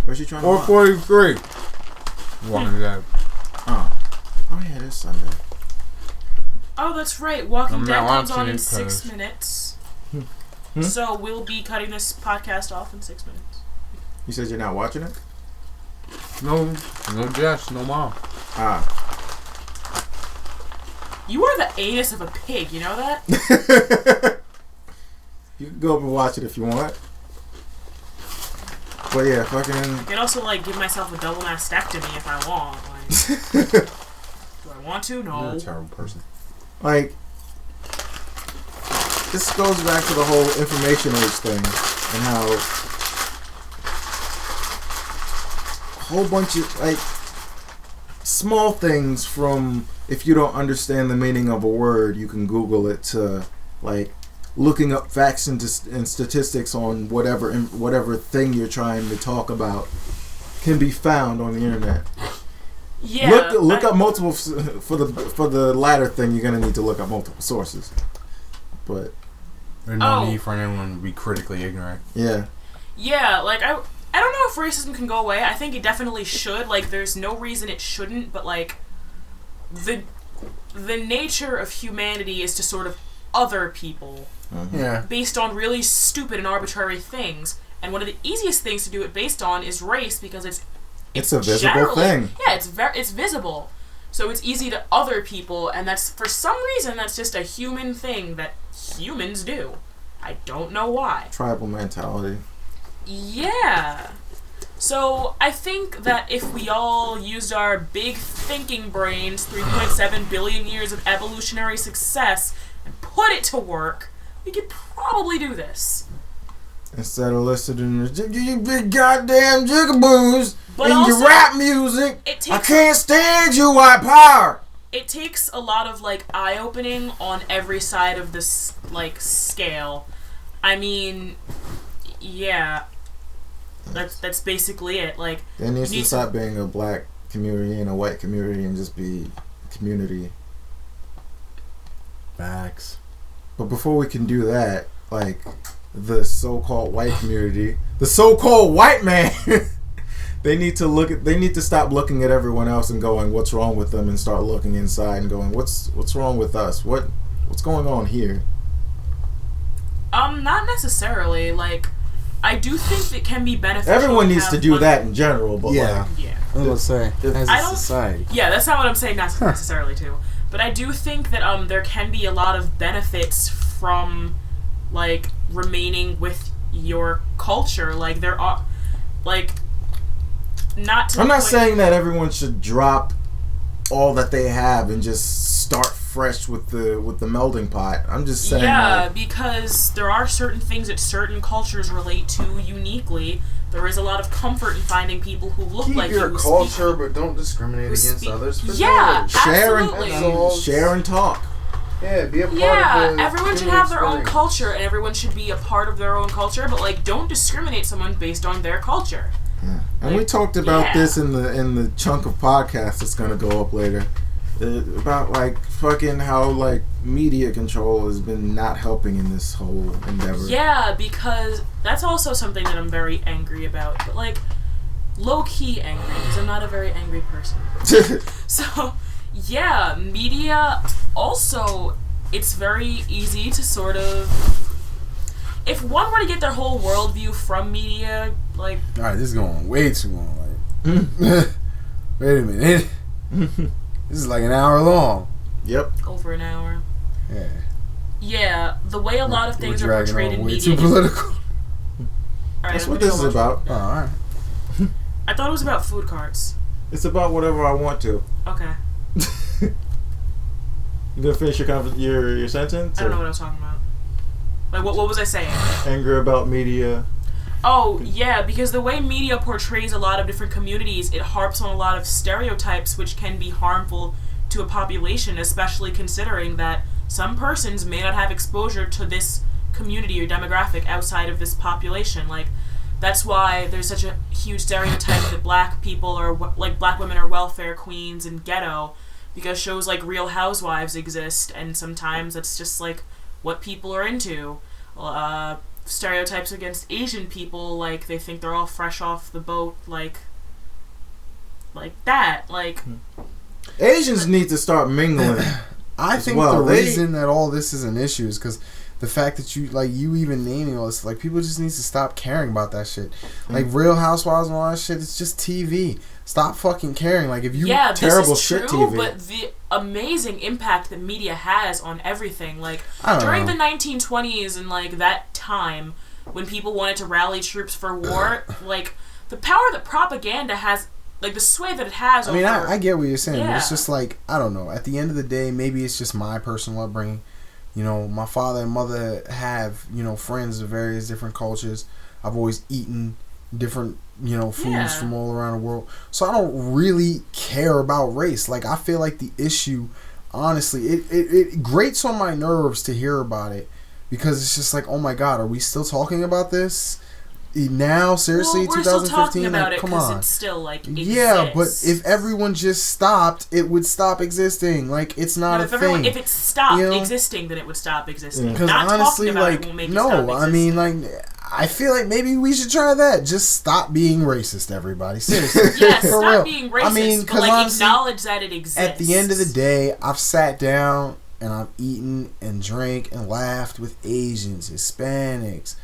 Where's she trying to or watch? 43. Walking that. Oh yeah, this Sunday. Oh, that's right. Walking I'm Dead not comes on watching in it 6 'cause- minutes. Hmm? So we'll be cutting this podcast off in 6 minutes. You said you're not watching it? No Jess, no mom. Ah. You are the anus of a pig, you know that? You can go up and watch it if you want. But yeah, fucking. I can also like give myself a double mastectomy if I want. Like, do I want to? You're No. a terrible person. Like, this goes back to the whole information age thing and how a whole bunch of like small things from if you don't understand the meaning of a word, you can Google it to like looking up facts and statistics on whatever thing you're trying to talk about can be found on the internet. Yeah. Look up multiple for the latter thing. You're gonna need to look up multiple sources. But There's no need for anyone to be critically ignorant. yeah, Yeah, like I don't know if racism can go away. I think it definitely should. Like there's no reason it shouldn't, but like the nature of humanity is to sort of other people Yeah. based on really stupid and arbitrary things. And one of the easiest things to do it based on is race because it's a visible generally- thing. Yeah, it's visible. So it's easy to other people, and that's for some reason that's just a human thing that humans do. I don't know why. Tribal mentality. Yeah. So I think that if we all used our big thinking brains, 3.7 billion years of evolutionary success, and put it to work, we could probably do this. Instead of listening to you big goddamn jigaboos But and your also, rap music, it I takes can't stand you, white power. it takes a lot of like eye opening on every side of this like scale. I mean, yeah, that's basically it. Like There needs you to need stop being a black community and a white community and just be community. Facts. But before we can do that, like the so-called white community, the so-called white man, they need to stop looking at everyone else and going, "What's wrong with them?" and start looking inside and going, "What's wrong with us? What's going on here?" not necessarily. Like, I do think it can be beneficial. Everyone needs have to do one- that in general, but Yeah. like, Yeah. I was gonna say, as I a don't- society. Yeah, that's not what I'm saying necessarily too. But I do think that there can be a lot of benefits from like remaining with your culture. Like there are like not to I'm the not point- saying that everyone should drop all that they have and just start fresh with the melting pot. I'm just saying Yeah, because there are certain things that certain cultures relate to uniquely. There is a lot of comfort in finding people who look Keep like your you. who culture, but don't discriminate who against speak- others. For Yeah, sure. absolutely. share and talk. Yeah, be a part Yeah, of the everyone should human have their own experience. culture, and everyone should be a part of their own culture. But like, don't discriminate someone based on their culture. Yeah. And we Like, talked about yeah. this in the chunk of podcast that's gonna go up later. about like fucking how like media control has been not helping in this whole endeavor. Yeah, because that's also something that I'm very angry about. But like, low key angry because I'm not a very angry person. So, yeah, media also. It's very easy to sort of. If one were to get their whole worldview from media, like. All right, this is going way too long. Like, wait a minute. This is like an hour long. Yep. Over an hour. Yeah. Yeah, the way a lot of things are We're portrayed dragging on in way media. too political. Alright, That's I'm what gonna this go is watch about. Oh, all right. I thought it was about food carts. It's about whatever I want to. Okay. You gonna finish your sentence? I don't know what I was talking about. Like, what was I saying? Anger about media. Oh, yeah, because the way media portrays a lot of different communities, it harps on a lot of stereotypes which can be harmful to a population, especially considering that some persons may not have exposure to this community or demographic outside of this population. Like, that's why there's such a huge stereotype that black people are, like, black women are welfare queens and ghetto, because shows like Real Housewives exist, and sometimes that's just, like, what people are into. Stereotypes against Asian people, like, they think they're all fresh off the boat, like that, like... Asians need to start mingling. I think well. the reason that all this is an issue is because the fact that you even naming all this, like, people just need to stop caring about that shit. Like, Real Housewives and all that shit, it's just TV. Stop fucking caring. Like, if you terrible this is shit true, TV. but the amazing impact that media has on everything, like, I don't during know. the 1920s and, like, that time when people wanted to rally troops for war, like, the power that propaganda has, like, the sway that it has I mean, over... I get what you're saying, but it's Yeah. just like, I don't know. At the end of the day, maybe it's just my personal upbringing. You know, my father and mother have, you know, friends of various different cultures. I've always eaten different, you know, foods Yeah. from all around the world. So I don't really care about race. Like, I feel like the issue, honestly, it grates on my nerves to hear about it, because it's just like, oh my God, are we still talking about this now? Seriously, well, we're still 2015? talking about Like, it come because on. it's still, like, exists. Yeah, but if everyone just stopped, it would stop existing. Like, it's not No, a thing. if it stopped you know? existing, then it would stop existing. Because Not honestly, talking about like, it won't make it stop no, existing. I mean, like, I feel like maybe we should try that. Just stop being racist, everybody. Seriously. Yeah, For stop real. being racist, I mean, but, 'cause like, honestly, acknowledge that it exists. at the end of the day, I've sat down and I've eaten and drank and laughed with Asians, Hispanics,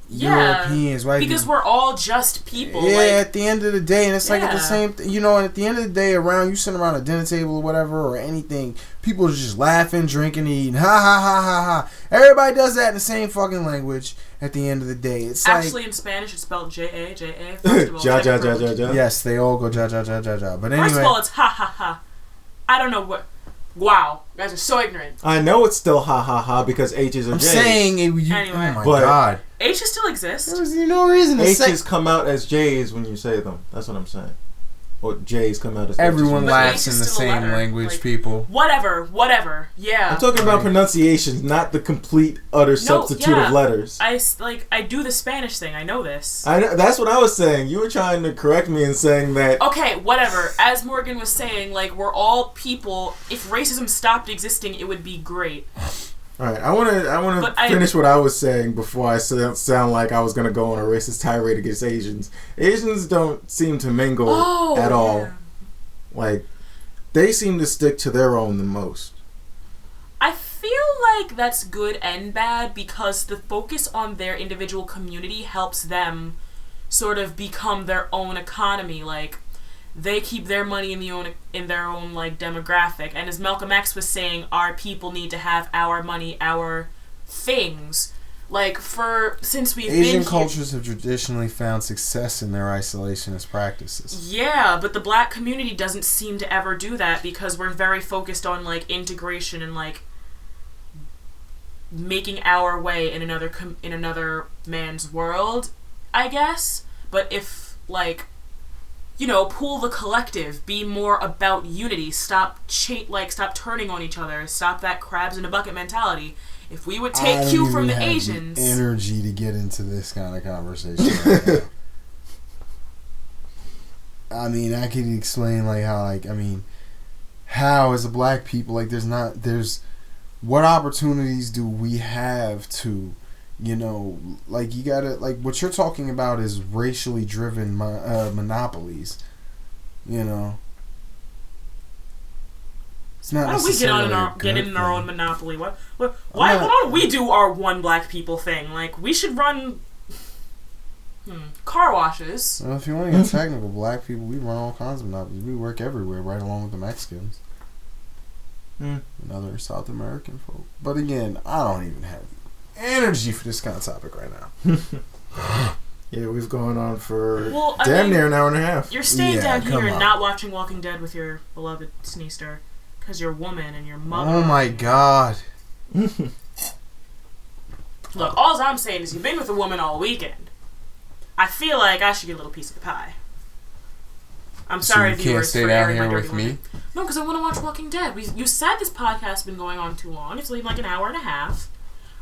Europeans, white because people. we're all just people. Yeah, like, at the end of the day, and it's like at the Yeah. same, you know, and at the end of the day, around you sitting around a dinner table or whatever or anything, people are just laughing, drinking, eating, ha ha ha ha ha. Everybody does that in the same fucking language. At the end of the day, it's actually like, in Spanish it's spelled J-A. First of all, Ja, check ja, your ja, privilege. ja, ja. yes, they all go ja ja ja ja ja. But First of all, anyway, it's ha ha ha. I don't know what. Wow, you guys are so ignorant. I know it's still ha ha ha because H's are I'm J's. saying, it, Anyway. oh my But- God, H's still exist. there was no reason to say. H's come out as J's when you say them. That's what I'm saying. Or J's come out as H's Everyone when you- But laughs H in is the still a same letter, language, like- people. Whatever. Yeah. I'm talking about pronunciations, not the complete utter substitute yeah. of letters. I do the Spanish thing. I know this. I know, that's what I was saying. You were trying to correct me in saying that. Okay, whatever. As Morgan was saying, like, we're all people. If racism stopped existing, it would be great. All right, I want But to finish what I was saying before I sound like I was gonna go on a racist tirade against Asians. Asians don't seem to mingle at all. Yeah. Like, they seem to stick to their own the most. I feel like that's good and bad because the focus on their individual community helps them sort of become their own economy. Like, they keep their money in their own like demographic. And as Malcolm X was saying, our people need to have our money, our things. Like, since we've been Asian here- cultures have traditionally found success in their isolationist practices. Yeah, but the black community doesn't seem to ever do that because we're very focused on, like, integration and, like, making our way in another man's world, I guess. But if, like, you know, pool the collective, be more about unity, stop turning on each other, stop that crabs in a bucket mentality. If we would I take don't cue from even the have Asians... energy to get into this kind of conversation right now. I mean, I could explain, like, how, like, I mean, how as a black people, like there's what opportunities do we have to, you know, like you gotta, like what you're talking about is racially driven monopolies, you know. It's not Why don't we get in our own monopoly? Why don't we do our one black people thing? Like, we should run car washes. Well, if you want to get technical, black people, we run all kinds of monopolies. We work everywhere, right along with the Mexicans and other South American folk. But again, I don't even have energy for this kind of topic right now. Yeah, we've gone on for damn near an hour and a half. You're staying down here and not watching Walking Dead with your beloved Sneester because you're a woman and your mother. Oh my god. Look, all I'm saying is you've been with a woman all weekend. I feel like I should get a little piece of the pie. I'm sorry, so you viewers, can't stay down here with me? No, because I want to watch Walking Dead. You said this podcast has been going on too long. It's like an hour and a half.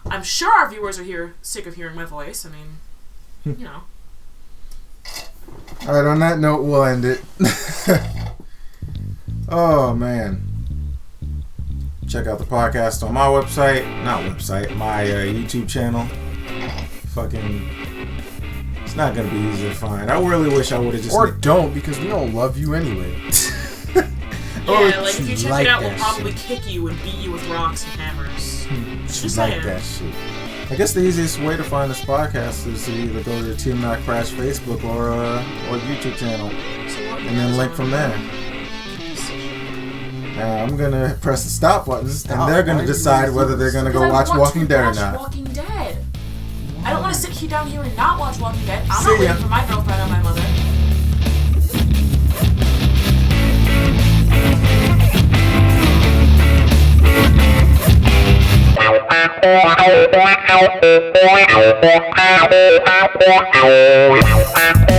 I'm sure our viewers are sick of hearing my voice. I mean, you know. All right, on that note, we'll end it. Oh, man. Check out the podcast on my website. My YouTube channel. Fucking... It's not going to be easy to find. I really wish I would have just... Or don't, because we don't love you anyway. Yeah, like, if you check it out, we'll probably kick you and beat you with rocks and hammers. Just like that shit. I guess the easiest way to find this podcast is to either go to the Team Not Crash Facebook or YouTube channel, and then link from there. Now I'm gonna press the stop buttons, and they're gonna decide whether they're gonna go watch Walking Dead or not. Walking Dead. I don't want to sit down here and not watch Walking Dead. I'm not waiting for my girlfriend or my mother. Wow.